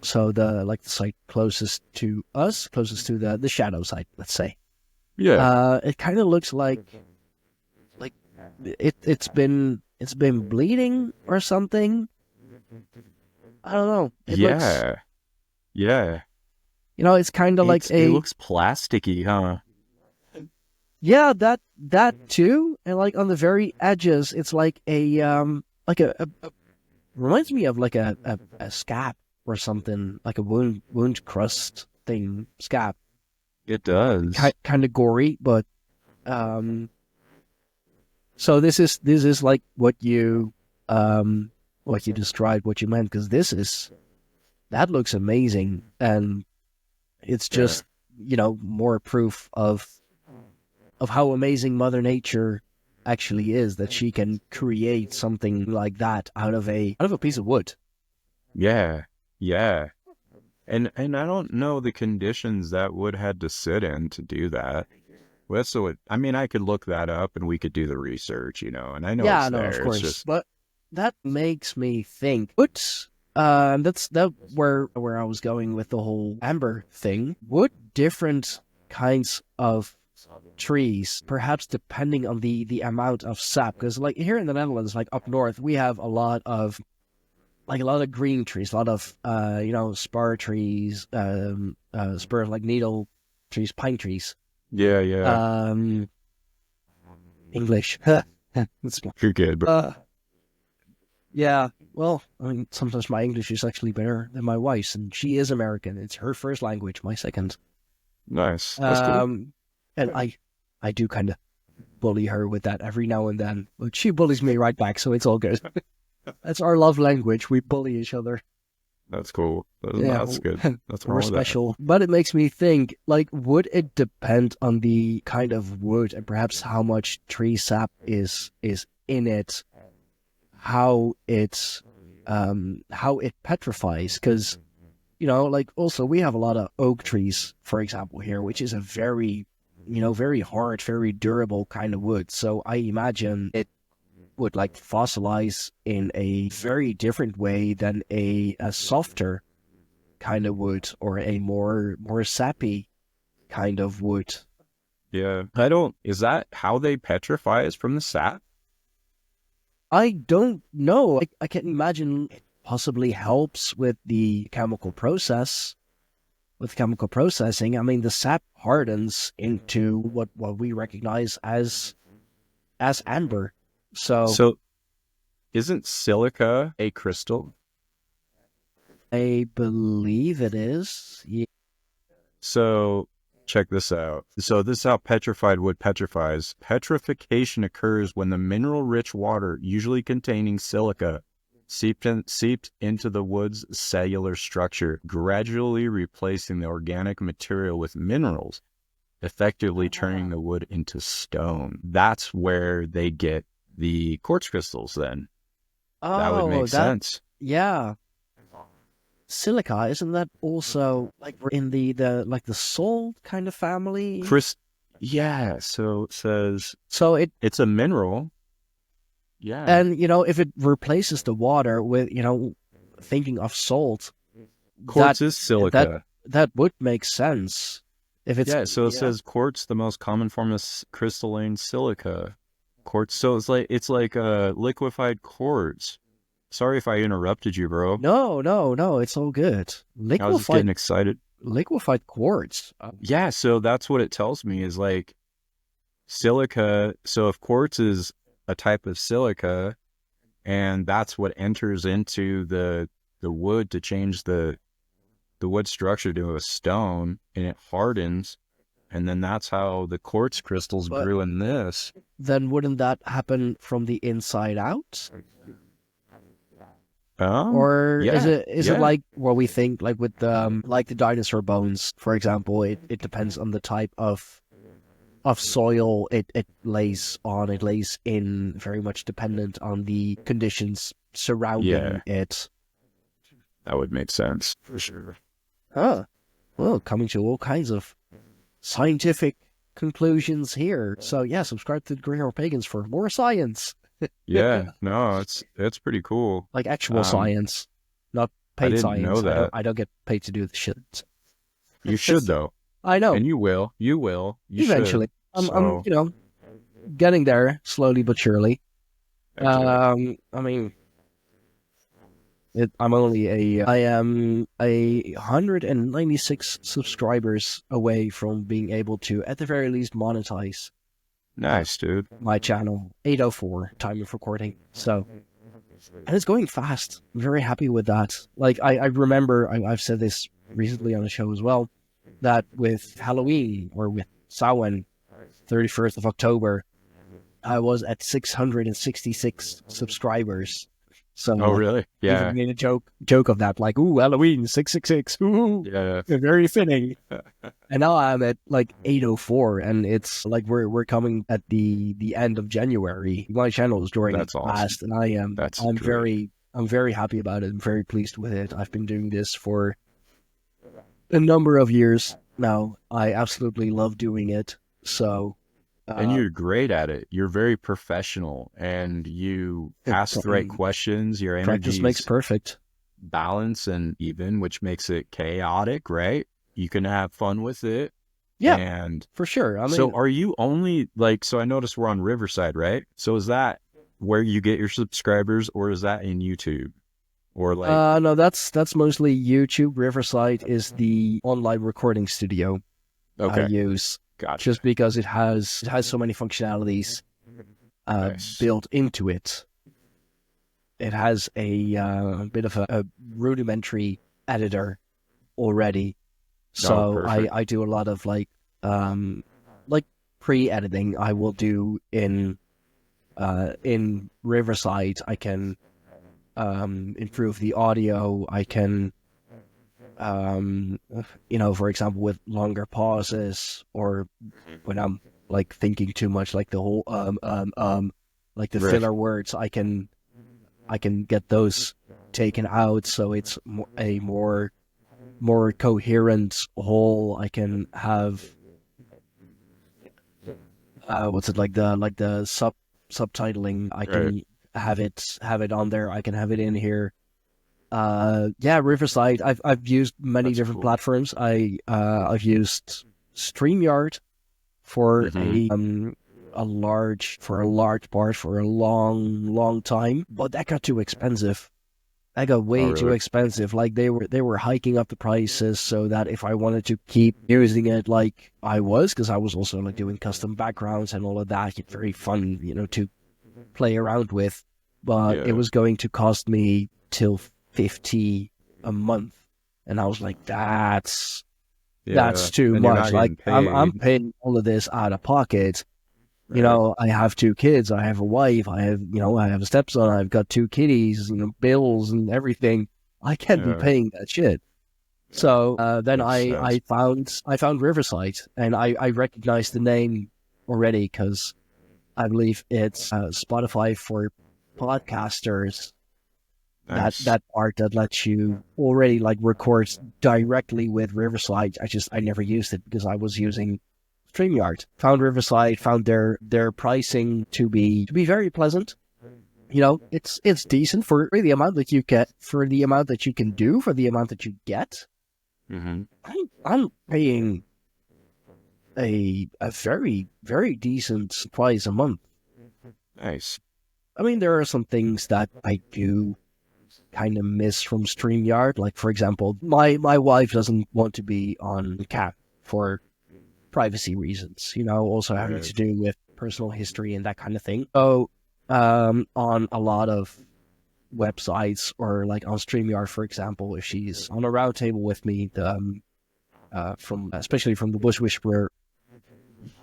So the side closest to us, closest to the shadow side, let's say. Yeah. It kind of looks like it's been it's been bleeding or something. I don't know. It looks, yeah. it's kind of like It looks plasticky, huh? yeah, that too. And like on the very edges, it's like a reminds me of like a scab or something, like a wound crust thing, scab. It does. Kind of gory, but so this is like what you described, what you meant, because that looks amazing, and it's just more proof of how amazing Mother Nature actually is, that she can create something like that out of a piece of wood. Yeah. And I don't know the conditions that wood had to sit in to do that. Well, so I could look that up and we could do the research, and I know Yeah, it's no, there. of course. It's just, But that makes me think. But that's where I was going with the whole amber thing. Would different kinds of trees, perhaps depending on the amount of sap, because like here in the Netherlands, like up north, we have a lot of green trees, a lot of spar trees, spur like needle trees, pine trees. yeah. English. You're good, bro. Yeah. Well, sometimes my English is actually better than my wife's, and she is American. It's her first language, my second. Nice. That's cool. And I do kind of bully her with that every now and then, but she bullies me right back, so it's all good. That's our love language. We bully each other. That's cool. Yeah, That's good. That's we're special. But it makes me think, like, would it depend on the kind of wood and perhaps how much tree sap is in it, how it petrifies? Because, like also we have a lot of oak trees, for example, here, which is a very, very hard, very durable kind of wood. So I imagine it would like fossilize in a very different way than a softer kind of wood, or a more sappy kind of wood. Yeah. Is that how they petrify, is from the sap? I don't know. I can imagine it possibly helps with the chemical process. With chemical processing, the sap hardens into what we recognize as amber. So isn't silica a crystal? I believe it is. Yeah. So check this out. So this is how petrified wood petrifies. Petrification occurs when the mineral-rich water, usually containing silica, seeped into the wood's cellular structure, gradually replacing the organic material with minerals, effectively turning the wood into stone. That's where they get the quartz crystals then. That would make sense. Yeah. Silica, isn't that also like in the salt kind of family? Yeah, so it says it's a mineral. Yeah. And if it replaces the water with, thinking of salt, quartz is silica. That would make sense. If it's it says quartz, the most common form of crystalline silica. Quartz, so it's like liquefied quartz. Sorry if I interrupted you, bro. No, it's all good. I was just getting excited. Liquefied quartz. Yeah, so that's what it tells me is like silica. So if quartz is a type of silica, and that's what enters into the wood to change the wood structure to a stone, and it hardens, and then that's how the quartz crystals grew in this. Then wouldn't that happen from the inside out? Or is it like what we think, like with like the dinosaur bones, for example? It depends on the type of soil it lays on. It lays in, very much dependent on the conditions surrounding it. That would make sense for sure. Huh. Well, coming to all kinds of scientific conclusions here. So yeah, subscribe to the Greyhorn Pagans for more science. Yeah, no, it's pretty cool. Like actual science, not paid science. Know that. I don't get paid to do the shit. You should though. I know. And you will. You eventually. should. I'm getting there slowly but surely. I mean, I am 196 subscribers away from being able to, at the very least, monetize Nice, dude. my channel. 8:04 time of recording. So, and it's going fast. I'm very happy with that. Like, I remember, I've said this recently on the show as well, that with Halloween or with Samhain, 31st of October, I was at 666 subscribers. So, Oh, really? Yeah. even made a joke of that, like, ooh, Halloween 666, ooh, Yeah. very fitting. And now I'm at like 8:04, and it's like we're coming at the end of January. My channel is growing That's awesome. fast, and I'm very happy about it. I'm very pleased with it. I've been doing this for a number of years now. I absolutely love doing it. So. And you're great at it. You're very professional, and you ask the right questions. Your practice energy makes perfect. balance and even, which makes it chaotic, right? You can have fun with it. Yeah, and for sure. I mean, so are you only like, so I noticed we're on Riverside, right? So is that where you get your subscribers, or is that in YouTube? Or like, no, that's mostly YouTube. Riverside is the online recording studio I use. Gotcha. Just because it has so many functionalities Nice. built into it. It has a bit of a rudimentary editor already, so I do a lot of like pre-editing. I will do in Riverside. I can improve the audio. I can for example, with longer pauses, or when I'm like thinking too much, like the whole like the filler words, I can get those taken out, so it's a more coherent whole. I can have what's it like the subtitling. I can have it on there. I can have it in here. Riverside. I've used many different platforms. I've used StreamYard for a large part for a long time, but that got too expensive. That got way too expensive. Like they were hiking up the prices so that if I wanted to keep using it like I was, because I was also like doing custom backgrounds and all of that, it's very fun, to play around with, but it was going to cost me till $50 a month, and I was like, that's too much. Like I'm paying all of this out of pocket. I have 2 kids, I have a wife, I have a stepson, I've got 2 kitties, bills and everything. I can't be paying that shit. So then I found Riverside, and I recognized the name already because I believe it's Spotify for podcasters. Nice. That part that lets you already like record directly with Riverside. I never used it because I was using StreamYard. Found Riverside, found their pricing to be very pleasant. It's decent for the amount that you get, for the amount that you can do, for the amount that you get. Mm-hmm. I'm paying a very, very decent price a month. Nice. I mean, there are some things that I do kind of miss from StreamYard. Like, for example, my wife doesn't want to be on cam for privacy reasons, also having to do with personal history and that kind of thing. So, on a lot of websites, or like on StreamYard, for example, if she's on a round table with me, especially from the Bush Whisperer,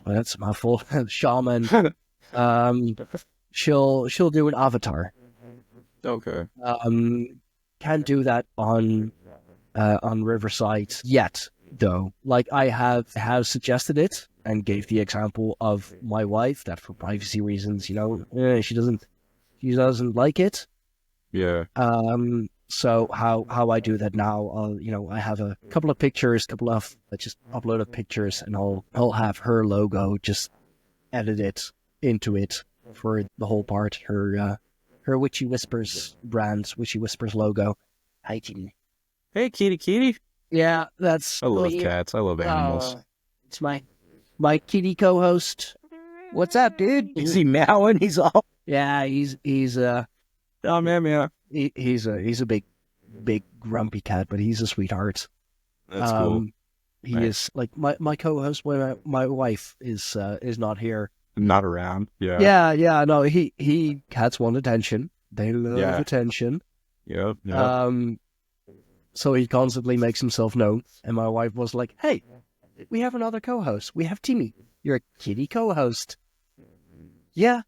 that's a mouthful, shaman, she'll do an avatar. Okay. Can't do that on Riverside yet, though. Like I have suggested it and gave the example of my wife that for privacy reasons, she doesn't like it. Yeah. So how I do that now, I have a couple of pictures, just uploaded pictures, and I'll have her logo just edited into it for the whole part. Her Witchy Whispers brand, Witchy Whispers logo. Hi, kitty. Hey, kitty. Yeah, that's... I love cats. I love animals. It's my kitty co-host. What's up, dude? Is he meowing? He's all... Yeah, Oh man, yeah, he's a big grumpy cat, but he's a sweetheart. that's cool. He Nice. is like my co-host when my wife is not here. Not around. Yeah. Yeah, no, he cats want attention. They love Yeah. attention. Yep. Yep. So he constantly makes himself known. And my wife was like, "Hey, we have another co-host. We have Timmy. You're a kitty co-host." Yeah,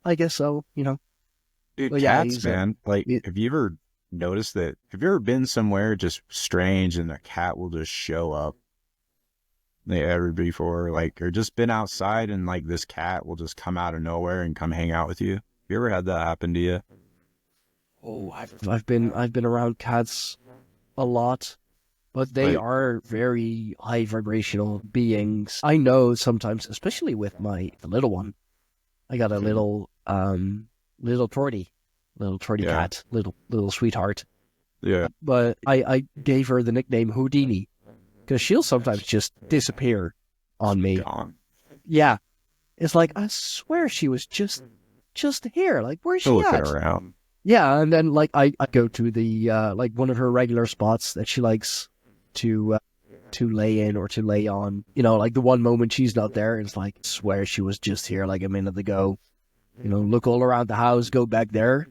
I guess so. Dude, Well, yeah, cats, man. Like, have you ever noticed that? Have you ever been somewhere just strange and a cat will just show up? They ever before, like, or just been outside and like this cat will just come out of nowhere and come hang out with you? Have you ever had that happen to you? Oh, I've been around cats a lot, but they Like, are very high vibrational beings. I know sometimes, especially with the little one. I got a little tortie yeah, cat, little sweetheart. yeah, But I gave her the nickname Houdini because she'll sometimes just disappear on me. gone. Yeah, it's like I swear she was just here. Like, where's she Looking at? around. Yeah, and then like I go to the like one of her regular spots that she likes to lay in or to lay on. Like the one moment she's not there, it's like swear she was just here like a minute ago. Look all around the house, go back there.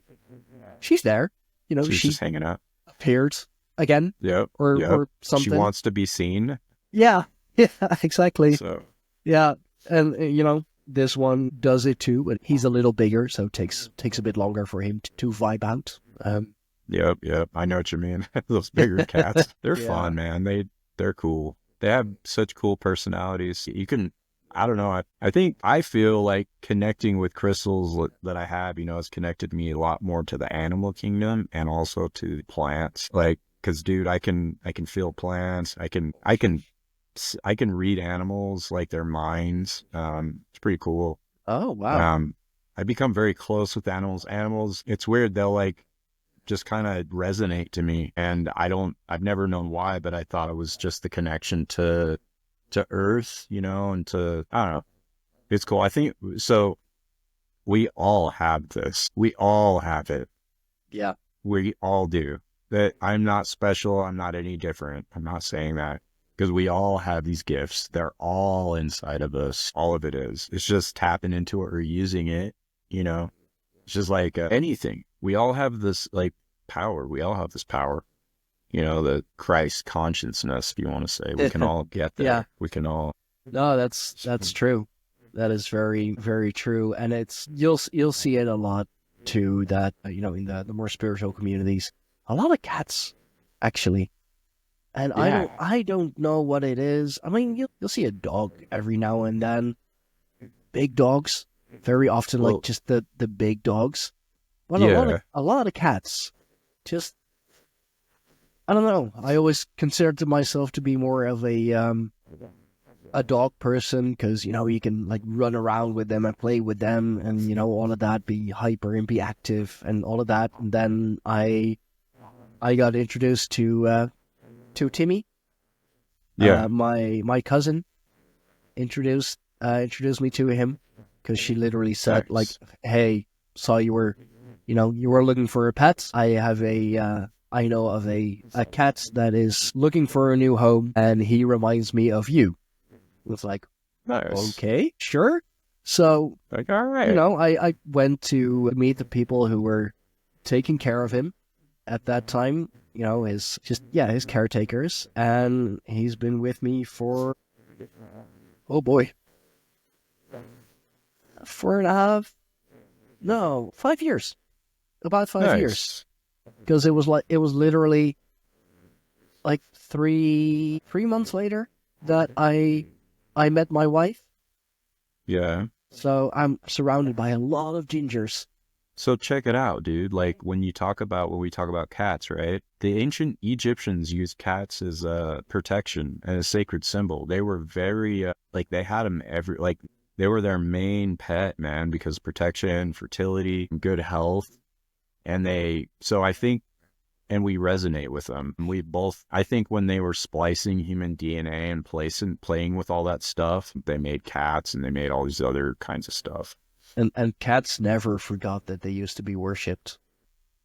She's there. She's She just hanging out. appeared again Yep. or Yep. something. She wants to be seen. Yeah, exactly. So, Yeah, and this one does it too, but he's a little bigger, so it takes a bit longer for him to vibe out. yep. I know what you mean. Those bigger cats, they're Yeah. fun, man. They're cool. They have such cool personalities. You can, I don't know. I feel like connecting with crystals that I have, has connected me a lot more to the animal kingdom and also to plants. Like, cause dude, I can feel plants. I can read animals, like their minds. It's pretty cool. Oh wow. I become very close with animals. It's weird. They'll like just kind of resonate to me. And I've never known why, but I thought it was just the connection to Earth, and to, I don't know. It's cool. I think so. We all have this. We all have it. Yeah. We all do. That I'm not special. I'm not any different. I'm not saying that, because we all have these gifts. They're all inside of us. All of it is. It's just tapping into it or using it. It's just like anything. We all have this like power. We all have this power. The Christ consciousness, if you want to say. We can all get there. Yeah. We can all. No, that's true. That is very, very true, and you'll see it a lot too. That in the more spiritual communities, a lot of cats, actually. And Yeah. I don't know what it is. I mean, you'll see a dog every now and then. Big dogs, very often, Well, like just the big dogs. But Yeah. a lot of cats, just I don't know. I always considered myself to be more of a dog person because you can like run around with them and play with them and all of that, be hyper and be active and all of that. And then I got introduced to Timmy. Yeah. My cousin introduced me to him because she literally said Nice. like, "Hey, saw you were looking for a pet. I know of a cat that is looking for a new home, and he reminds me of you." It was like, Nice. okay, sure. So Like, all right. I went to meet the people who were taking care of him at that time. His caretakers, and he's been with me for, oh boy, 5 years, about 5 years, because it was literally like 3 months later that I met my wife. Yeah. So I'm surrounded by a lot of gingers. So check it out, dude. Like when we talk about cats, right? The ancient Egyptians used cats as a protection and a sacred symbol. They were very they had them they were their main pet, man, because protection, fertility, good health. And I think, and we resonate with them. I think when they were splicing human DNA and playing with all that stuff, they made cats and they made all these other kinds of stuff. And cats never forgot that they used to be worshipped.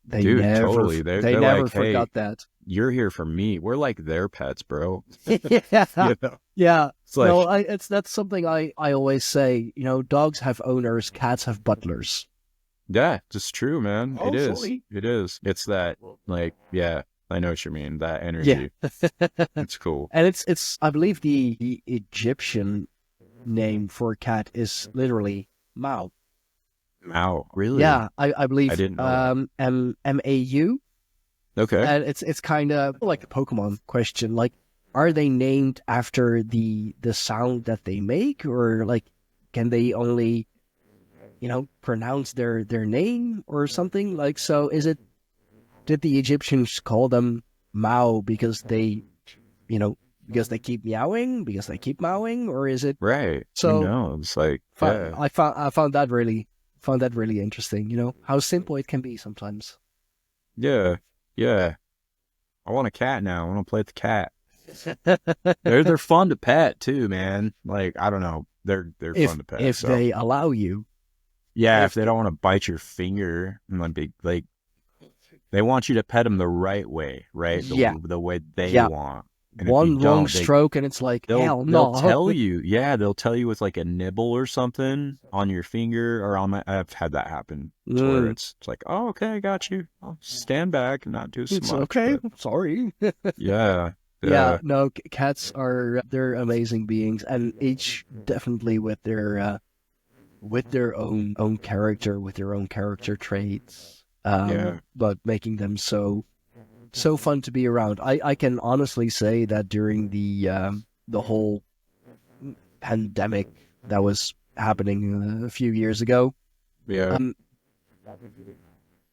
They Dude, never, totally. they They're never like, hey, forgot that. you're here for me. We're like their pets, bro. Yeah, You know? yeah. It's like, No, that's something I always say. You know, dogs have owners, cats have butlers. yeah, it's true, man. Oh, It is. sorry. It is. It's that, like, yeah, I know what you mean. That Yeah, energy. It's cool. and it's I believe the Egyptian name for a cat is literally Mao. Wow, really? Yeah, I believe I didn't know MAU, Okay. and it's kind of like a Pokemon question. Like, are they named after the sound that they make, or like can they only pronounce their name or something? Like, so is it, did the Egyptians call them Mao because they because they keep meowing, because they keep mowing, or is it Right. so? Who knows? Like, yeah. I found that really interesting. You know how simple it can be sometimes. Yeah. Yeah. I want a cat now. I want to play with the cat. They're fun to pet too, man. Like, I don't know. They're fun to pet. If so. they allow you. Yeah, if they don't want to bite your finger and like they want you to pet them the right way, right? The way they want. And One if you wrong don't, stroke and it's like, hell no. they'll tell you. Yeah, they'll tell you with like a nibble or something on your finger or on my. I've had that happen to where it's like, oh, okay, I got you. I'll stand back and not do so It's much. okay. but Sorry. yeah. Yeah, no, cats they're amazing beings, and each definitely with their own character, with their own character traits. But making them so fun to be around. I can honestly say that during the whole pandemic that was happening a few years ago, Yeah.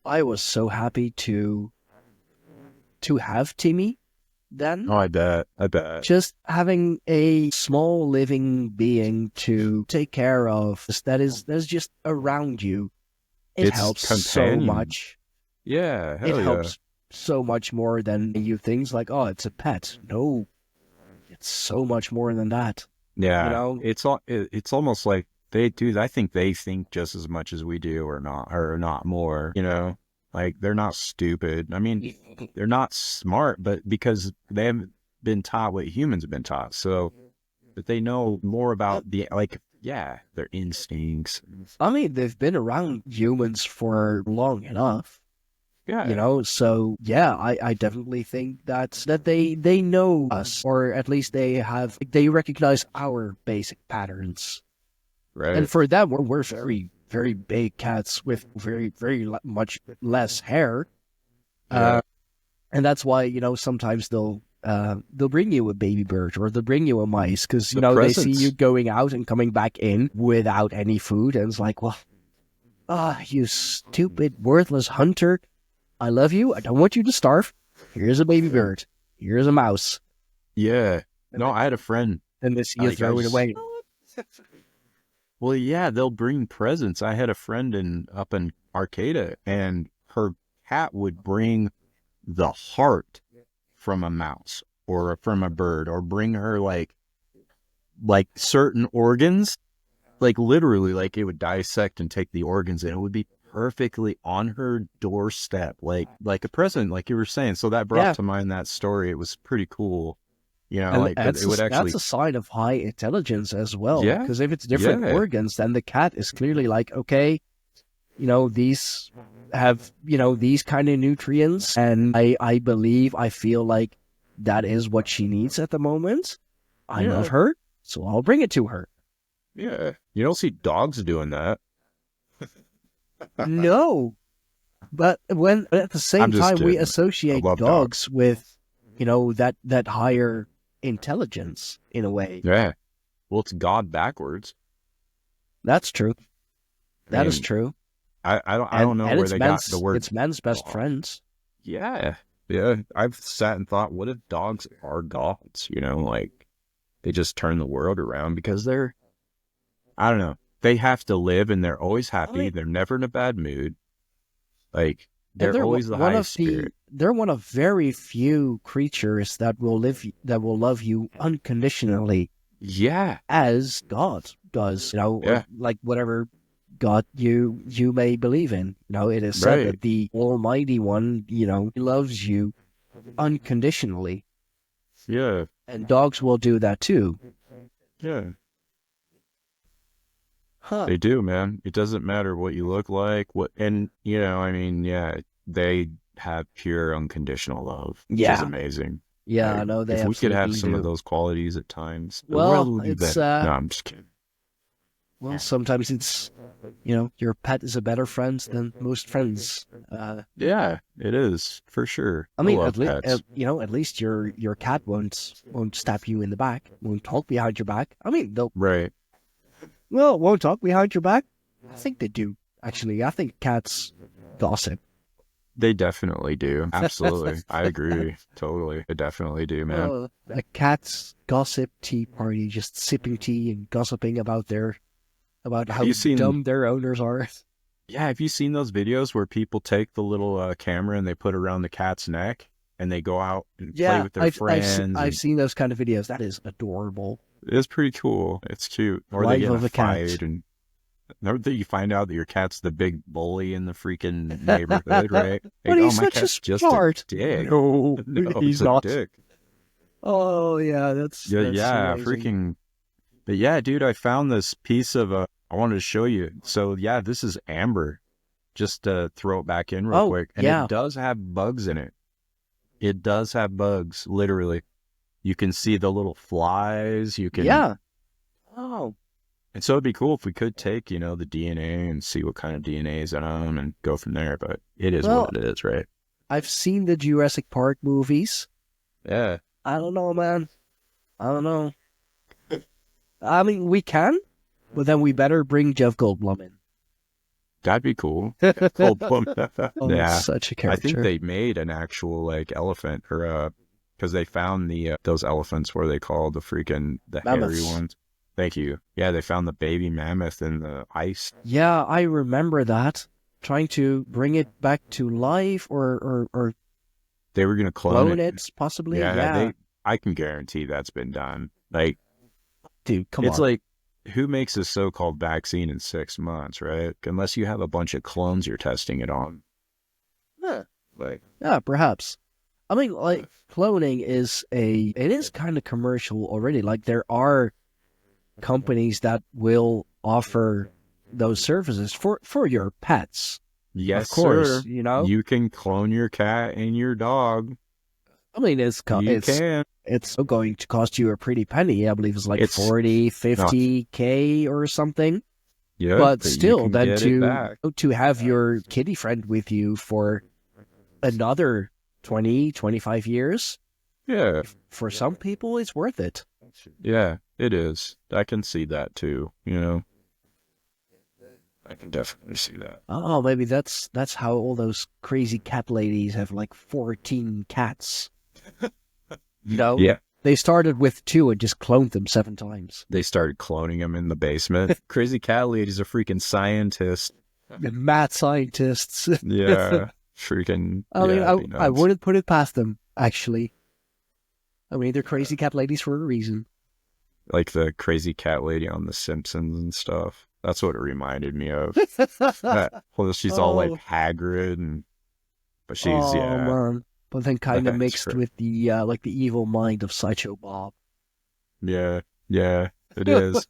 I was so happy to have Timmy then. Oh, I bet. Just having a small living being to take care of that's just around you. It It's helps companion. so much. Yeah. Hell It yeah. helps so much more than you things like, oh, it's a pet. No, it's so much more than that. Yeah. You know? It's almost like they do. I think they think just as much as we do, or not more. You know, like they're not stupid. I mean, they're not smart, but because they haven't been taught what humans have been taught, so but they know more about their instincts. I mean, they've been around humans for long enough. Yeah. So yeah, I definitely think that they know us, or at least they recognize our basic patterns. Right. And for them, we're very, very big cats with very, very much less hair. Yeah. And that's why, sometimes they'll bring you a baby bird, or they'll bring you a mice, because, The they see presents. you going out and coming back in without any food. And it's like, well, you stupid, worthless hunter. I love you. I don't want you to starve. Here's a baby bird. Here's a mouse. Yeah. No, I had a friend. And they see you Like, throw it away. Well, yeah, they'll bring presents. I had a friend up in Arcata, and her cat would bring the heart from a mouse or from a bird, or bring her like certain organs, like literally, like it would dissect and take the organs, and it would be perfectly on her doorstep, like a present, like you were saying. So that brought to mind that story. It was pretty cool. And but it would actually. that's a sign of high intelligence as well. Yeah. Because if it's different organs, then the cat is clearly like, okay, these have, these kind of nutrients. And I feel like that is what she needs at the moment. I love her, so I'll bring it to her. Yeah. You don't see dogs doing that. No. But at the same I'm just time, we kidding. associate I love dogs with, that higher intelligence in a way. Yeah. Well, it's God backwards. That's true. That is mean, true. I don't know where they got the word. It's men's best dog. friends. Yeah. Yeah. I've sat and thought, what if dogs are gods? Like they just turn the world around because I don't know. They have to live and they're always happy. They're never in a bad mood. Like they're always the highest spirit. They're one of very few creatures that will love you unconditionally. Yeah. As God does, Yeah. like whatever God you may believe in. It is said Right. that the Almighty One, he loves you unconditionally, Yeah. and dogs will do that too. Yeah. Huh. They do, man. It doesn't matter what you look like, and I mean, yeah, they have pure unconditional love, which is Yeah. amazing. Yeah, Like, I know they if we could have absolutely some of do. those qualities at times, the Well, world would be it's better. No, I'm just kidding. well, sometimes it's your pet is a better friend than most friends. Yeah, it is for sure. I mean, love pets. at least your cat won't stab you in the back, won't talk behind your back. I mean, they'll Right. won't talk behind your back. I think they do actually. I think cats gossip. They definitely do. Absolutely. I agree. Totally. They definitely do, man. A cat's gossip tea party, just sipping tea and gossiping about how you seen- dumb their owners are. Yeah, have you seen those videos where people take the little camera and they put it around the cat's neck and they go out and play with their friends? I've seen those kind of videos. That is adorable. It's pretty cool. It's cute. Or Life they get in of a a cat. fight and you find out that your cat's the big bully in the freaking neighborhood, right? But he's such a cat's just smart. a dick. No, No, he's a not. dick. Oh yeah, that's Yeah, that's yeah, amazing. freaking. But yeah, dude, I found this piece of I wanted to show you. So yeah, this is amber. Just to throw it back in real quick. And yeah. it does have bugs in it. It does have bugs, literally. You can see the little flies. You can. Yeah. Oh. And so it'd be cool if we could take, the DNA and see what kind of DNA is in them and go from there. But it is what it is, right? I've seen the Jurassic Park movies. Yeah. I don't know, man. I don't know. I mean, we can, but then we better bring Jeff Goldblum in. That'd be cool. Goldblum. Oh, Yeah. such a I character. think they made an actual elephant or because they found the those elephants where they call the Mammoths. hairy ones. Thank you. Yeah, they found the baby mammoth in the ice. Yeah, I remember that. Trying to bring it back to life or They were gonna clone it, possibly. Yeah. I can guarantee that's been done. Like, Dude, come it's on. like, who makes a so-called vaccine in 6 months, right? Unless you have a bunch of clones you're testing it on. Huh. Like, Yeah, perhaps. I mean, like, cloning it is kind of commercial already. Like, there are companies that will offer those services for your pets. yes, Of course, sir. You can clone your cat and your dog. I mean, it's can. going to cost you a pretty penny. I believe it's like It's- 40, 50K or something. Yeah, But you still, can then get it back. to have your kitty friend with you for another 20, 25 years, Yeah, for some people, it's worth it. yeah, it is. I can see that too. I can definitely see that. Oh, maybe that's how all those crazy cat ladies have like 14 cats. Yeah, They started with 2 and just cloned them 7 times. they started cloning them in the basement. Crazy cat lady's a freaking scientist. Mad scientists. Yeah, freaking. I mean, yeah, it'd be I nuts. wouldn't put it past them, actually. I mean, they're crazy cat ladies for a reason. Like the crazy cat lady on The Simpsons and stuff. That's what it reminded me of. Well, she's all like Oh. Hagrid, but she's Oh, yeah. man. But then kind of That's mixed great. with the like the evil mind of Sideshow Bob. Yeah, it is.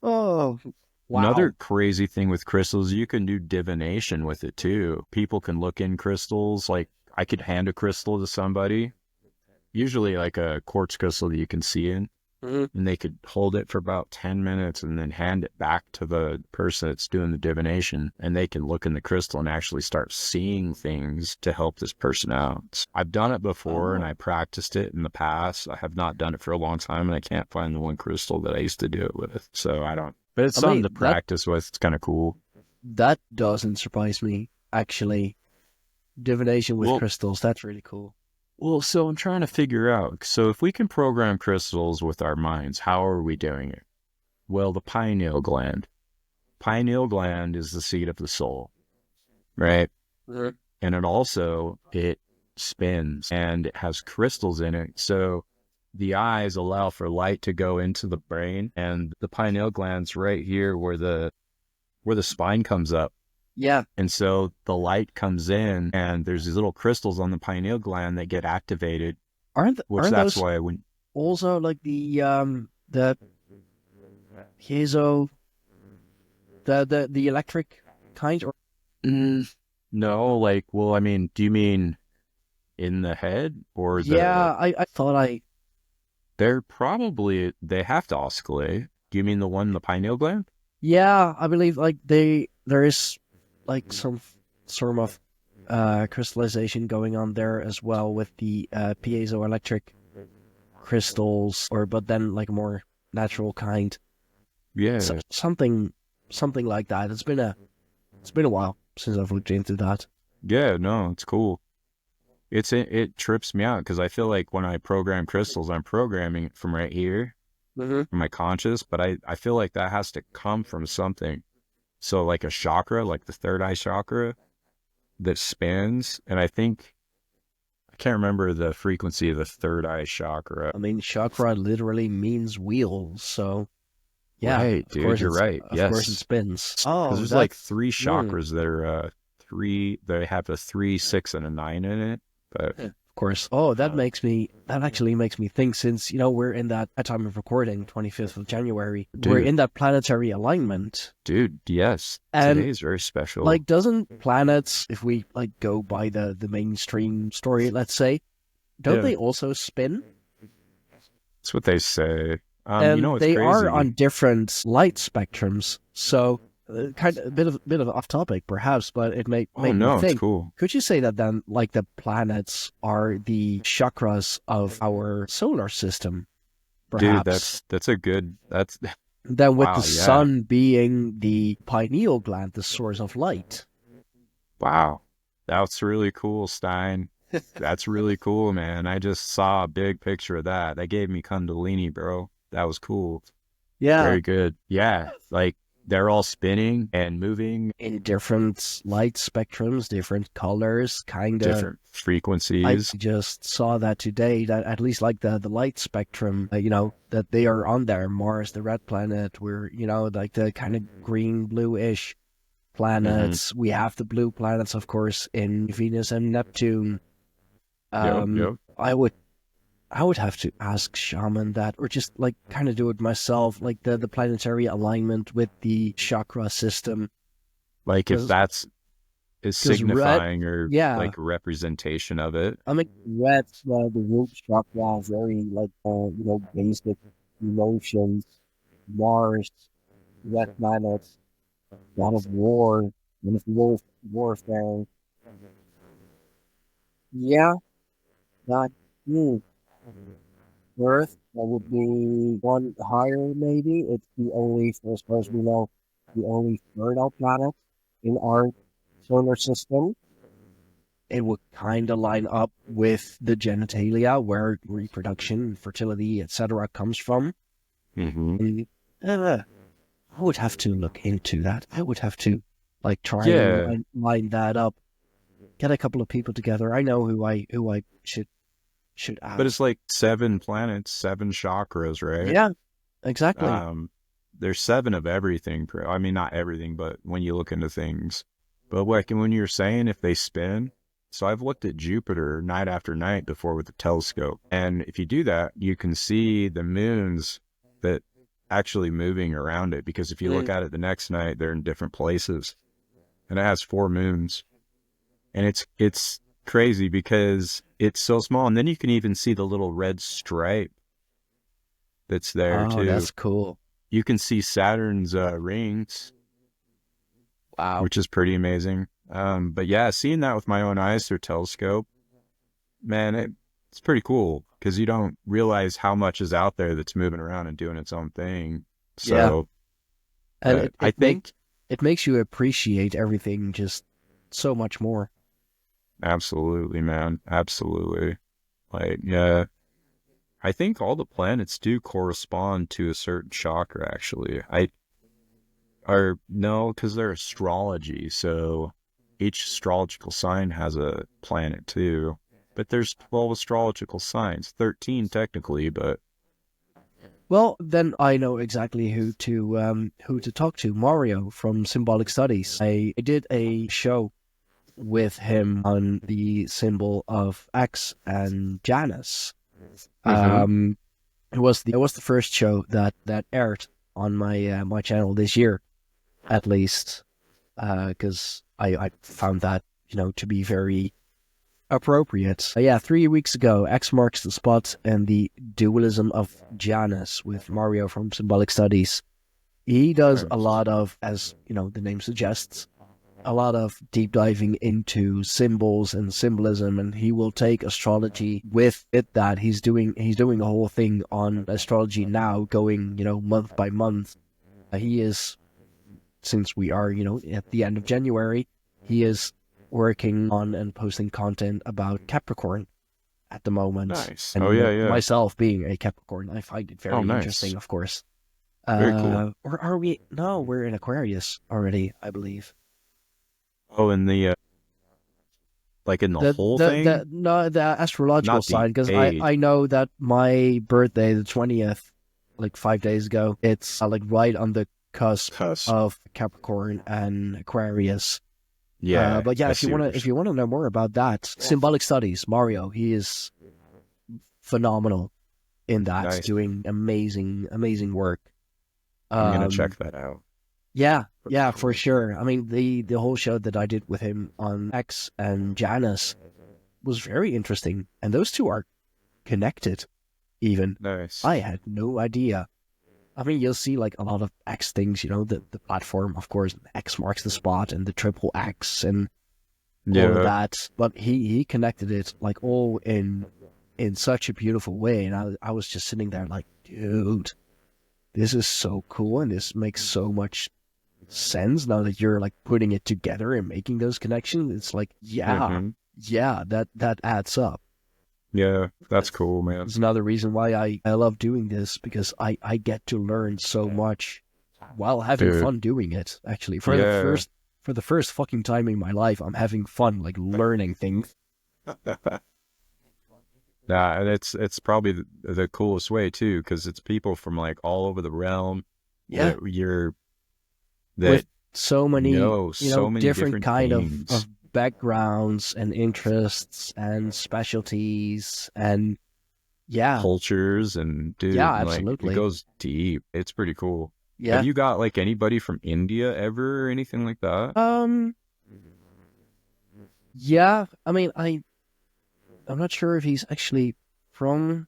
Oh, wow. Another crazy thing with crystals, you can do divination with it too. People can look in crystals. Like, I could hand a crystal to somebody, usually like a quartz crystal that you can see in, Mhm. and they could hold it for about 10 minutes and then hand it back to the person that's doing the divination, and they can look in the crystal and actually start seeing things to help this person out. I've done it before and I practiced it in the past. I have not done it for a long time, and I can't find the one crystal that I used to do it with. So I don't. But it's I something mean, to practice with. It's kind of cool. That doesn't surprise me, actually. Divination with Well- crystals, that's really cool. Well, so I'm trying to figure out. So if we can program crystals with our minds, how are we doing it? Well, the pineal gland. Pineal gland is the seat of the soul, right? Mhm. And it spins and it has crystals in it. So the eyes allow for light to go into the brain, and the pineal gland's right here where the where the spine comes up. Yeah. And so the light comes in and there's these little crystals on the pineal gland that get activated, Aren't that's those why when, also like the piezo, the electric kind, or no, like, well, I mean, do you mean in the head or yeah, I thought they're probably, they have to oscillate. Do you mean the one in the pineal gland? yeah, I believe like there is like some sort of crystallization going on there as well with the piezoelectric crystals, or but then like a more natural kind. Yeah. Something like that. It's been a while since I've looked into that. Yeah, no, it's cool. It trips me out because I feel like when I program crystals, I'm programming it from right here, Mm-hmm. from my conscious, but I feel like that has to come from something. So like a chakra, like the third eye chakra that spins, and I can't remember the frequency of the third eye chakra. I mean, chakra literally means wheel, so yeah, Right, of dude, course you're right. Of course it Yes. spins. Because Oh, there's like that's 3 chakras that are they have a 3, 6, and a 9 in it. But of course. Oh, that actually makes me think, since we're in that at time of recording, 25th of January, we're Dude. in that planetary alignment. dude, yes, And today is very special. like, doesn't planets, if we like go by the mainstream story, let's say, don't Yeah. they also spin? That's what they say. And You know what's they crazy? are on different light spectrums. So, kind of a bit of off topic, perhaps, but it may Oh make no, me think. it's cool. Could you say that then, like, the planets are the chakras of our solar system? Dude, Perhaps. that's a good. That's Then with wow, the yeah. sun being the pineal gland, the source of light. wow. That's really cool, Stein. That's really cool, man. I just saw a big picture of that. That gave me Kundalini, bro. That was cool. Yeah. Very good. Yeah, like they're all spinning and moving, In different light spectrums, different colors, kind of. different I frequencies. just saw that today, that at least like the light spectrum, that they are on there. Mars, the red planet, we're, like the kind of green, blue-ish planets. We have the blue planets, of course, in Venus and Neptune. Yep. I would have to ask Shaman that, or just like kind of do it myself, like the planetary alignment with the chakra system. Like if 'Cause- that's is 'cause red- signifying or yeah. like a representation of it. I mean, red, the root chakra, very like, basic emotions. Mars, red planet, god of war, and of warfare. Yeah, that, Earth, that would be one higher, maybe. It's the only, as far as we know, the only fertile planet in our solar system. It would kind of line up with the genitalia, where reproduction, fertility, etc. comes from. Mm-hmm. And, I would have to look into that. I would have to like try Yeah. and line that up. Get a couple of people together. I know who I should ask. But it's like 7 planets, 7 chakras, right? Yeah, exactly. There's 7 of everything. I mean, not everything, but when you look into things. But like when you're saying if they spin, so I've looked at Jupiter night after night before with the telescope. And if you do that, you can see the moons that actually moving around it. Because if you look at it the next night, they're in different places. And it has 4 moons. And it's crazy because it's so small. And then you can even see the little red stripe that's there Oh, too. that's cool. You can see Saturn's rings, Wow. which is pretty amazing. But yeah, seeing that with my own eyes through a telescope, man, it's pretty cool because you don't realize how much is out there that's moving around and doing its own thing. So And I think it makes you appreciate everything just so much more. absolutely, man, absolutely. Like, yeah, I think all the planets do correspond to a certain chakra. Actually, no, because they're astrology. So each astrological sign has a planet too. But there's 12 astrological signs, 13 technically, but Well, then I know exactly who to talk to. Mario from Symbolic Studies. I did a show with him on the symbol of X and Janus. Mhm. It was the first show that aired on my my channel this year, at least, because I found that to be very appropriate. Yeah, 3 weeks ago, X marks the spot and the dualism of Janus with Mario from Symbolic Studies. He does a Nice. lot of, as the name suggests, a lot of deep diving into symbols and symbolism, and he will take astrology with it. That he's doing the whole thing on astrology now, going month by month. He is, since we are at the end of January, he is working on and posting content about Capricorn at the moment. Nice. And Oh yeah, yeah. myself being a Capricorn, I find it Oh, very nice. interesting, of course. Very cool. Or are we? No, we're in Aquarius already, I believe. Oh, and the like in the whole thing, The astrological not the sign, because age. I know that my birthday, the 20th, like 5 days ago, it's like right on the cusp Cusp. of Capricorn and Aquarius. Yeah. But yeah, I if you see what want to you're know more about that, Symbolic Studies, Mario, he is phenomenal in that, Nice. doing amazing work. I'm gonna Um, check that out. Yeah, Pretty yeah, cool. for sure. I mean, the whole show that I did with him on X and Janus was very interesting, and those two are connected. Even Nice. I had no idea. I mean, you'll see like a lot of X things, the platform, of course, X marks the spot, and the triple X, and all of Yeah. that. But he connected it like all in such a beautiful way, and I was just sitting there like, dude, this is so cool, and this makes so much sense now that you're like putting it together and making those connections. It's like, Mhm. yeah, that adds up. Yeah. That's cool, man. It's another reason why I love doing this, because I get to learn so much while having Dude. fun doing it. Actually, Yeah. for the first fucking time in my life, I'm having fun, like learning things. Nah, and it's probably the coolest way too, because it's people from like all over the realm Yeah, that you're with that so many, know so many different kind things, of backgrounds and interests and specialties, and yeah, cultures, and yeah, dude, like it absolutely. goes deep. It's pretty cool. Have Yeah. you got like anybody from India ever or anything like that? Yeah. I mean, I'm not sure if he's actually from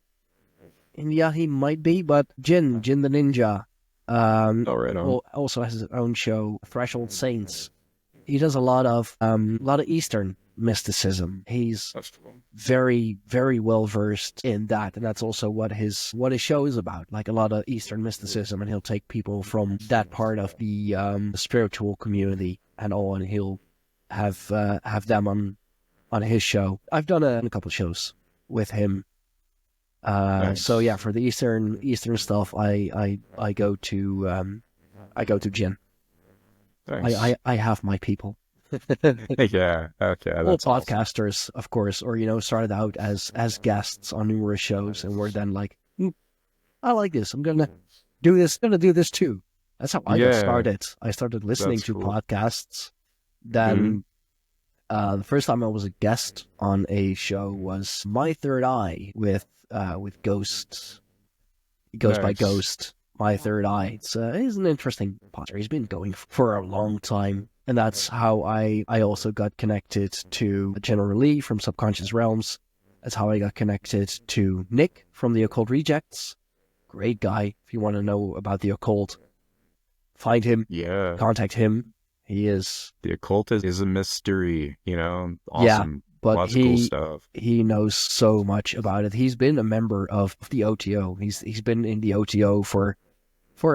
India. He might be, but Jin the Ninja, Oh, right on. also has his own show, Threshold Saints. He does a lot of Eastern mysticism. He's That's cool. very, very well versed in that, and that's also what his show is about. Like a lot of Eastern mysticism, and he'll take people from that part of the spiritual community and all, and he'll have them on his show. I've done a couple shows with him. Nice. So yeah, for the Eastern stuff, I go to Jin. Nice. I have my people. Yeah. Okay. All That's awesome. podcasters, of course, or started out as guests on numerous shows, and were then like, I like this. I'm gonna do this. Gonna do this too. That's how I got Yeah. started. I started listening That's to cool. podcasts. Mhm. Then the first time I was a guest on a show was My Third Eye with Ghost. He goes by Nice. Ghost. My Third Eye. It's an interesting podcast. He's been going for a long time, and that's how I also got connected to General Lee from Subconscious Realms. That's how I got connected to Nick from the Occult Rejects. Great guy. If you want to know about the occult, find him, Yeah. contact him. He is, The occult is a mystery, Yeah, awesome. but Lots of cool stuff. he knows so much about it. He's been a member of the OTO. He's been in the OTO for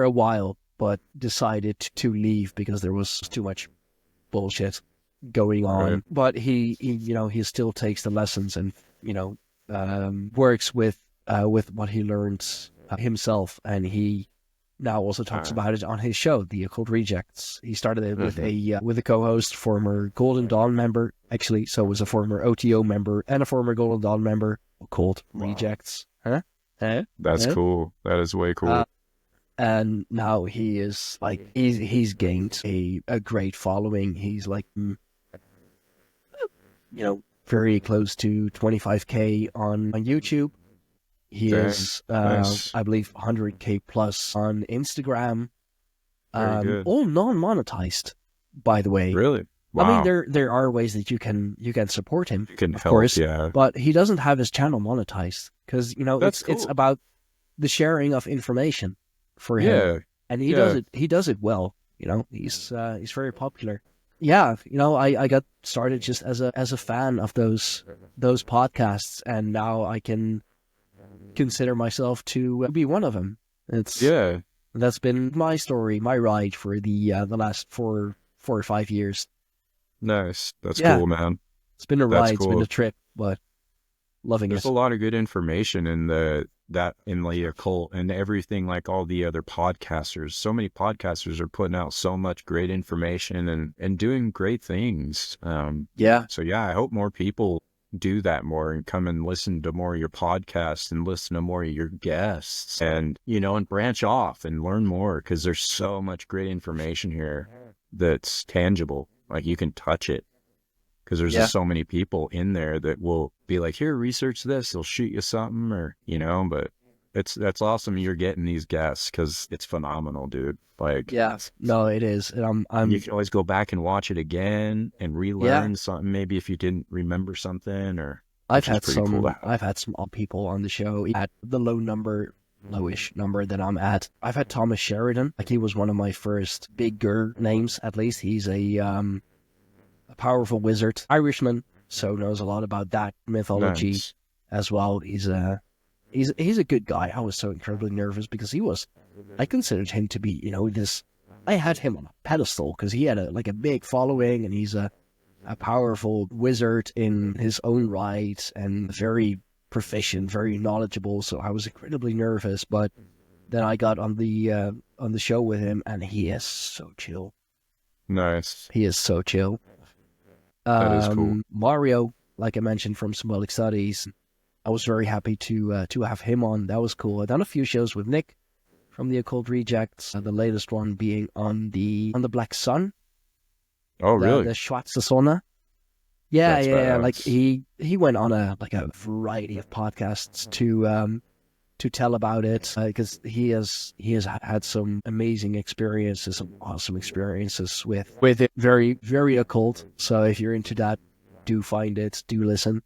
a while, but decided to leave because there was too much bullshit going on. Right. But he still takes the lessons, and works with what he learned himself, and he now also talks about it on his show, The Occult Rejects. He started it with a co-host, former Golden Dawn member, actually, so was a former OTO member and a former Golden Dawn member. Occult Rejects, huh? Eh? That's Eh? cool. That is way cool. And now he is like he's gained a great following. He's like very close to 25K on YouTube. He Dang. is Nice. I believe 100K plus on Instagram. Very good. All non-monetized, by the way. Really? I mean, Wow. there are ways that you can support him, You can of help, course, yeah. but he doesn't have his channel monetized because That's it's cool. about the sharing of information for him, Yeah. and Yeah. he does it well. He's very popular. Yeah, I got started just as a fan of those podcasts, and now I can consider myself to be one of them. Yeah. That's been my story, my ride for the last 4 or 5 years. Nice. That's Yeah, cool, man. it's been a That's ride, it's been cool. a trip, but loving There's it. a lot of good information in the occult and everything, like all the other podcasters. So many podcasters are putting out so much great information and doing great things. Yeah, So yeah, I hope more people do that more and come and listen to more of your podcasts and listen to more of your guests and, and branch off and learn more, because there's so much great information here that's tangible. Like you can touch it, because there's yeah, just so many people in there that will be like, here, research this. They'll shoot you something, or, but that's awesome. You're getting these guests, because it's phenomenal, dude. Like, yeah. No, it is, and and I'm you can always go back and watch it again and yeah. relearn something, maybe if you didn't remember something, or I've which is had pretty cool to have. odd people on the show at the lowish number that I'm at. I've had Thomas Sheridan, like he was one of my first bigger names. At least he's a powerful wizard, Irishman, so knows a lot about that mythology Nice. as well. He's a good guy. I was so incredibly nervous because I considered him to be, this. I had him on a pedestal because he had a big following, and he's a powerful wizard in his own right and very proficient, very knowledgeable. So I was incredibly nervous, but then I got on the show with him, and he is so chill. Nice. He is so chill. That is cool. Mario, like I mentioned from Symbolic Studies, I was very happy to have him on. That was cool. I've done a few shows with Nick from the Occult Rejects. The latest one being on the Black Sun, Oh, really? the Schwarze. Yeah, That's yeah. Like badass. he went on a variety of podcasts to tell about it, because he has had some amazing experiences, some awesome experiences with it. Very, very occult. So if you're into that, do find it, do listen.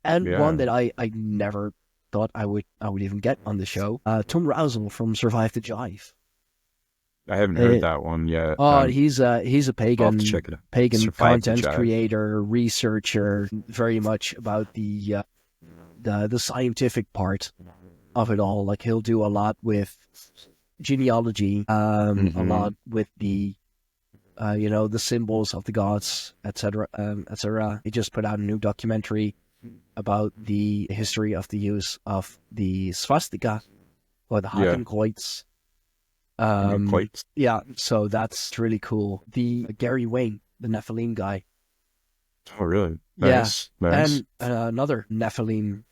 And Yeah. one that I never thought I would even get on the show, Tom Rousel from Survive the Jive. I haven't heard Uh, that one yet. Oh, he's a I'll have to pagan check it out. Survive the content Jive. creator, researcher, very much about the scientific part of it all. Like he'll do a lot with genealogy, a lot with the the symbols of the gods, etc., etc. He just put out a new documentary about the history of the use of the swastika or the Yeah. Hakenkreuz. Quite. Yeah, so that's really cool. The Gary Wayne, the Nephilim guy. Oh, really? Yeah. Nice. Nice. And another Nephilim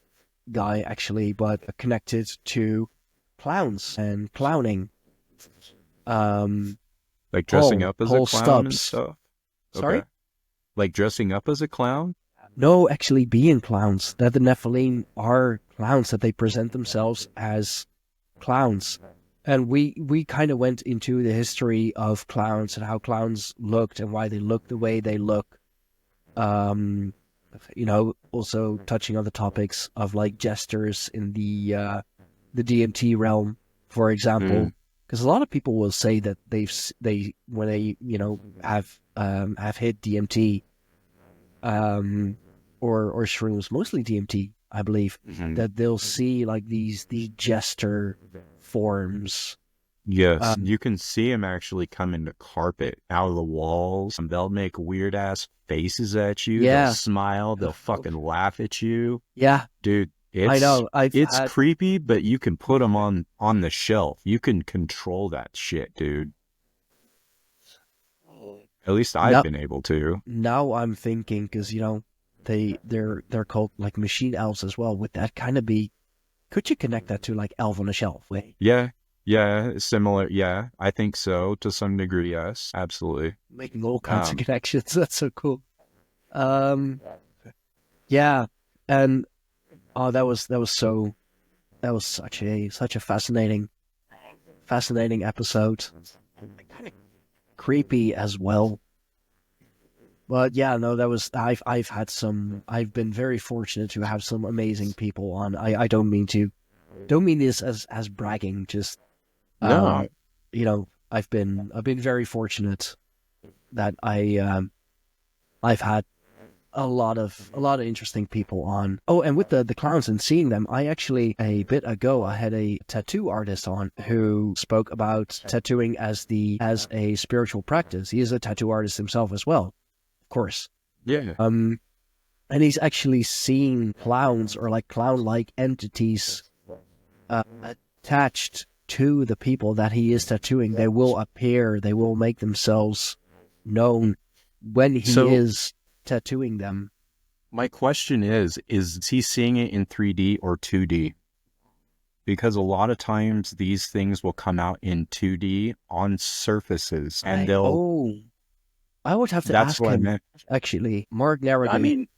guy, actually, but connected to clowns and clowning. Like dressing Paul- up as Paul a clown and Stubbs. stuff. Sorry? Okay. Like dressing up as a clown? No, actually being clowns. That the Nephilim are clowns, that they present themselves as clowns. And we kind of went into the history of clowns and how clowns looked and why they look the way they look. Also touching on the topics of like jesters in the DMT realm, for example. Because a lot of people will say that when they have hit DMT, or shrooms, mostly DMT, I believe, that they'll see like these jester forms. Yes, you can see them actually come into carpet out of the walls. And they'll make weird ass faces at you. Yeah. They'll smile. They'll fucking laugh at you. Yeah, Dude, I know. It's creepy, but you can put them on the shelf. You can control that shit, dude. At least I've been able to. Now I'm thinking, because they're called like machine elves as well. Would that kind of be Could you connect that to like Elf on a Shelf? Like, Yeah, similar. Yeah, I think so to some degree. Yes, absolutely. making all kinds of Um, connections. That's so cool. Um, yeah, and oh, that was such a fascinating episode. Kind of creepy as well. But yeah, no, that was I've been very fortunate to have some amazing people on. I don't mean this as bragging, just no, you know, I've been very fortunate that I've had a lot of interesting people on. Oh, and with the clowns and seeing them, I actually a bit ago I had a tattoo artist on who spoke about tattooing as a spiritual practice. He is a tattoo artist himself as well, of course. yeah. And he's actually seen clowns or like clown-like entities attached to the people that he is tattooing. They will appear, they will make themselves known when he So- is tattooing them. My question is he seeing it in 3D or 2D? Because a lot of times these things will come out in 2D on surfaces, and I would have to that's ask what I him, meant. actually. Mark Narrowly. I mean,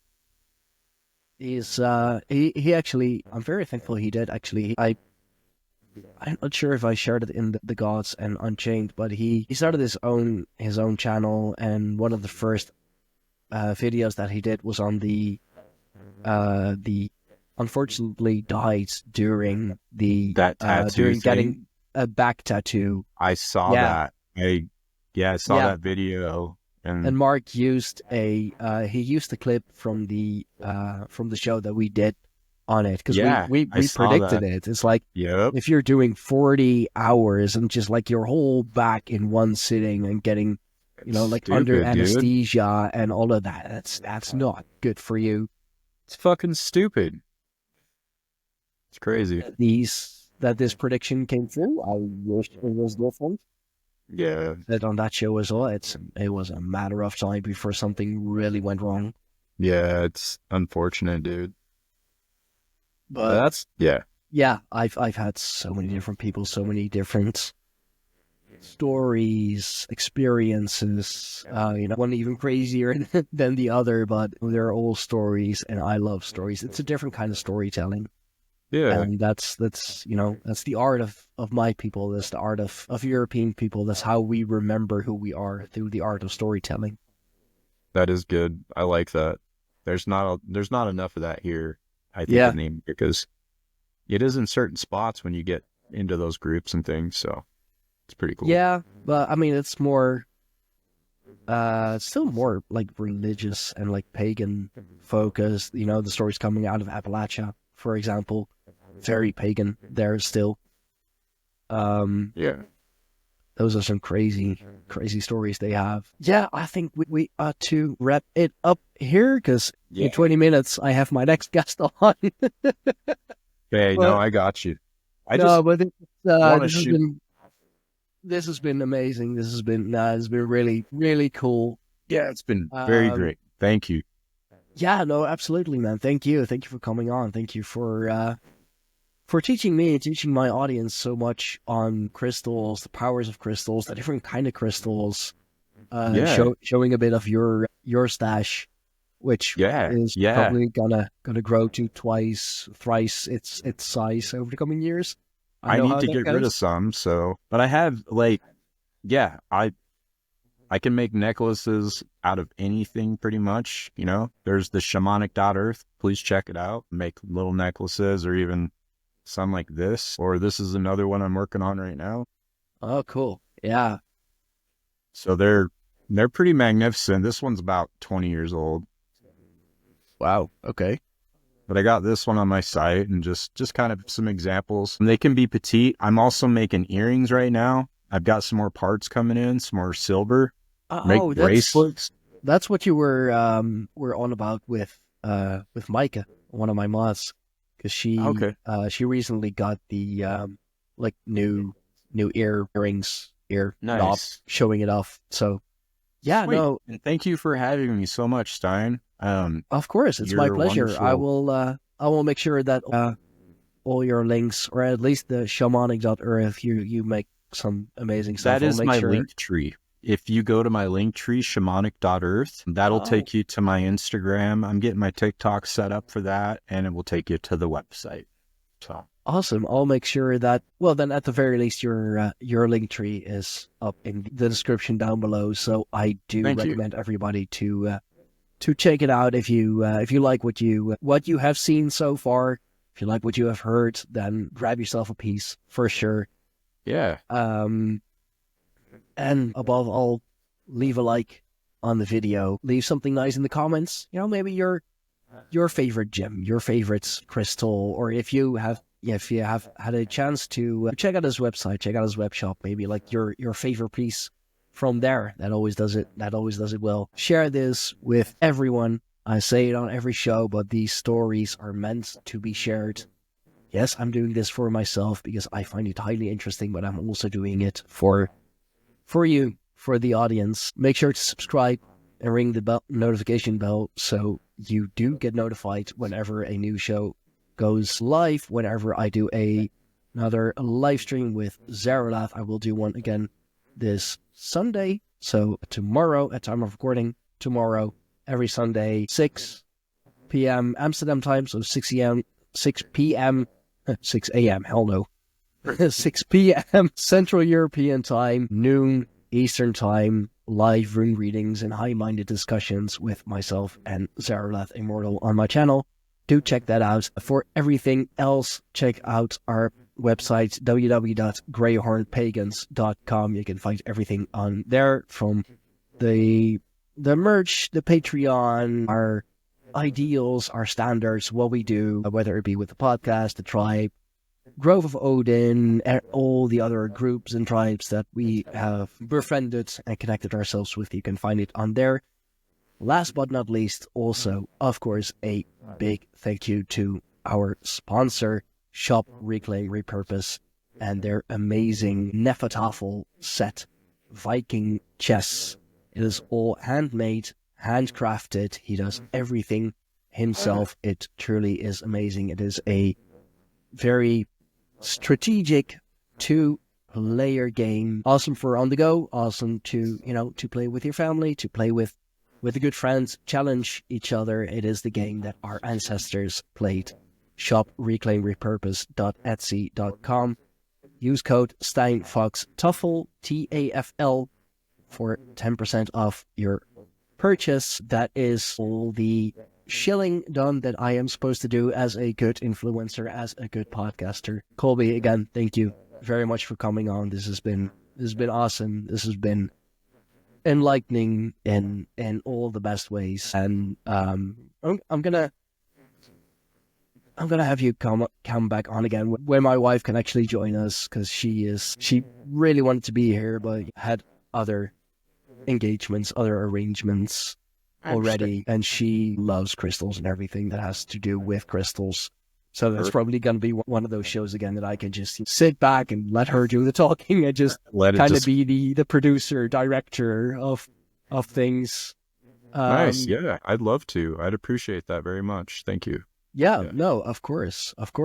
He's he actually, I'm very thankful he did actually. I'm not sure if I shared it in the Gods and Unchained, but he started his own channel, and one of the first videos that he did was on the unfortunately died during that tattoo during getting thing, a back tattoo. I saw Yeah. that. I saw Yeah. that video, And Mark used he used the clip from the show that we did on it, because Yeah, we I saw predicted that. it. It's like, Yep. if you're doing 40 hours and just like your whole back in one sitting and getting, like under Stupid, dude. anesthesia and all of that, that's not good for you. It's fucking stupid. It's crazy. That this prediction came true. I wish it was different. Yeah. That on that show as well, it was a matter of time before something really went wrong. Yeah, it's unfortunate, dude. But That's yeah, I've had so many different people, so many different stories, experiences. One even crazier than the other, but they're all stories, and I love stories. It's a different kind of storytelling, yeah. and that's that's the art of my people. That's the art of European people. That's how we remember who we are, through the art of storytelling. That is good. I like that. There's not enough of that here, I think, Yeah. in the, because it is in certain spots when you get into those groups and things, so it's pretty cool. Yeah, but I mean, it's more, it's still more like religious and like pagan focused. The stories coming out of Appalachia, for example, very pagan there still. Yeah. Those are some crazy stories they have. Yeah, I think we ought to wrap it up here, because in 20 minutes I have my next guest on. Hey, Well, no, I got you. But wanna this has been amazing. This has been really, really cool. Yeah, it's been very Um, great. Thank you. Yeah, no, absolutely, man. Thank you for coming on. Thank you for teaching me and teaching my audience so much on crystals, the powers of crystals, the different kind of crystals. Showing a bit of your stash, which is probably gonna grow to thrice its size over the coming years. I know need how to that get rid goes. of some, but I have I can make necklaces out of anything pretty much, There's the Shamanic.Earth. Please check it out. Make little necklaces, or even some like this, or this is another one I'm working on right now. Oh, cool. Yeah. So they're pretty magnificent. This one's about 20 years old. Wow. Okay. But I got this one on my site, and just kind of some examples. And they can be petite. I'm also making earrings right now. I've got some more parts coming in, some more silver. Make bracelets. That's what you were on about with Micah, one of my mods, because she recently got the like new earrings, knob, Nice. showing it off. So yeah, Sweet. no, And thank you for having me so much, Stein. of course, it's my You're pleasure. wonderful. I will make sure that all your links, or at least the Shamanic.Earth. You make some amazing stuff. That is I'll make my sure. link tree. If you go to my link tree, Shamanic.Earth, that'll take you to my Instagram. I'm getting my TikTok set up for that, and it will take you to the website. So Awesome. I'll make sure that, well, then at the very least, your link tree is up in the description down below. So I do recommend everybody to check it out. If you like what you have seen so far, if you like what you have heard, then grab yourself a piece for sure. yeah. And above all, leave a like on the video. Leave something nice in the comments. You know, maybe your favorite gem, your favorite crystal, or if you have had a chance to check out his website, check out his web shop, maybe like your favorite piece from there. That always does it. That always does it well. Share this with everyone. I say it on every show, but these stories are meant to be shared. Yes, I'm doing this for myself because I find it highly interesting, but I'm also doing it for you, for the audience. Make sure to subscribe and ring the notification bell so you do get notified whenever a new show goes live. Whenever I do another live stream with Zaralath, I will do one again this Sunday. So tomorrow, at time of recording, tomorrow, every Sunday, 6 p.m. Amsterdam time, so 6 p.m., hell no. 6 p.m. Central European time, noon Eastern time, live rune readings and high-minded discussions with myself and Zaralath Immortal on my channel. Do check that out. For everything else, check out our website, www.greyhornpagans.com. You can find everything on there, from the merch, the Patreon, our ideals, our standards, what we do, whether it be with the podcast, the tribe, Grove of Odin, and all the other groups and tribes that we have befriended and connected ourselves with. You can find it on there. Last but not least, also, of course, a big thank you to our sponsor, Shop Reclaim Repurpose, and their amazing Nefertafel set, Viking chess. It is all handmade, handcrafted. He does everything himself. It truly is amazing. It is a very strategic 2-player game. Awesome for on the go. Awesome to play with your family, to play with a good friend, challenge each other. It is the game that our ancestors played. Shop reclaimrepurpose.etsy.com. Use code SteinFoxTuffle, TAFL, for 10% off your purchase. That is all the shilling done that I am supposed to do as a good influencer, as a good podcaster. Colby, again, thank you very much for coming on. This has been awesome. This has been enlightening in all the best ways. And I'm gonna have you come back on again when my wife can actually join us, because she really wanted to be here but had other engagements, other arrangements already, and she loves crystals and everything that has to do with crystals. So that's probably going to be one of those shows again that I can just sit back and let her do the talking and just kind of be the producer, director of things. Nice, yeah, I'd love to. I'd appreciate that very much. Thank you. Yeah, no, of course. Thank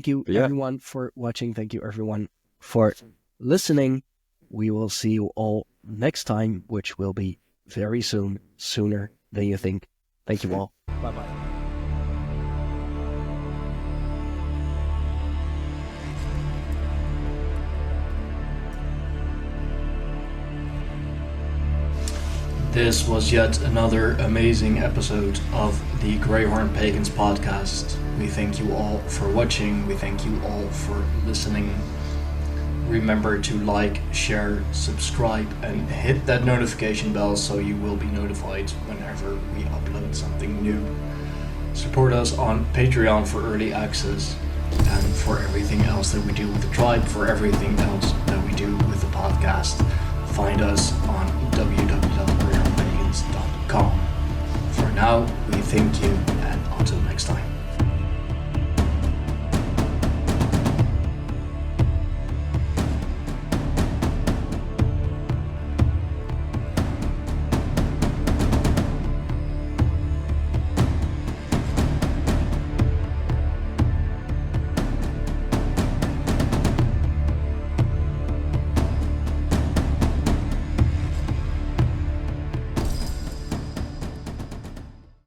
you everyone for watching. Thank you everyone for listening. We will see you all next time, which will be very soon, sooner than you think. Thank you all. Bye-bye. This was yet another amazing episode of the Greyhorn Pagans podcast. We thank you all for watching. We thank you all for listening. Remember to like, share, subscribe, and hit that notification bell so you will be notified whenever we upload something new. Support us on Patreon for early access and for everything else that we do with the tribe, for everything else that we do with the podcast. Find us on www.greyhornpagans.com. For now, we thank you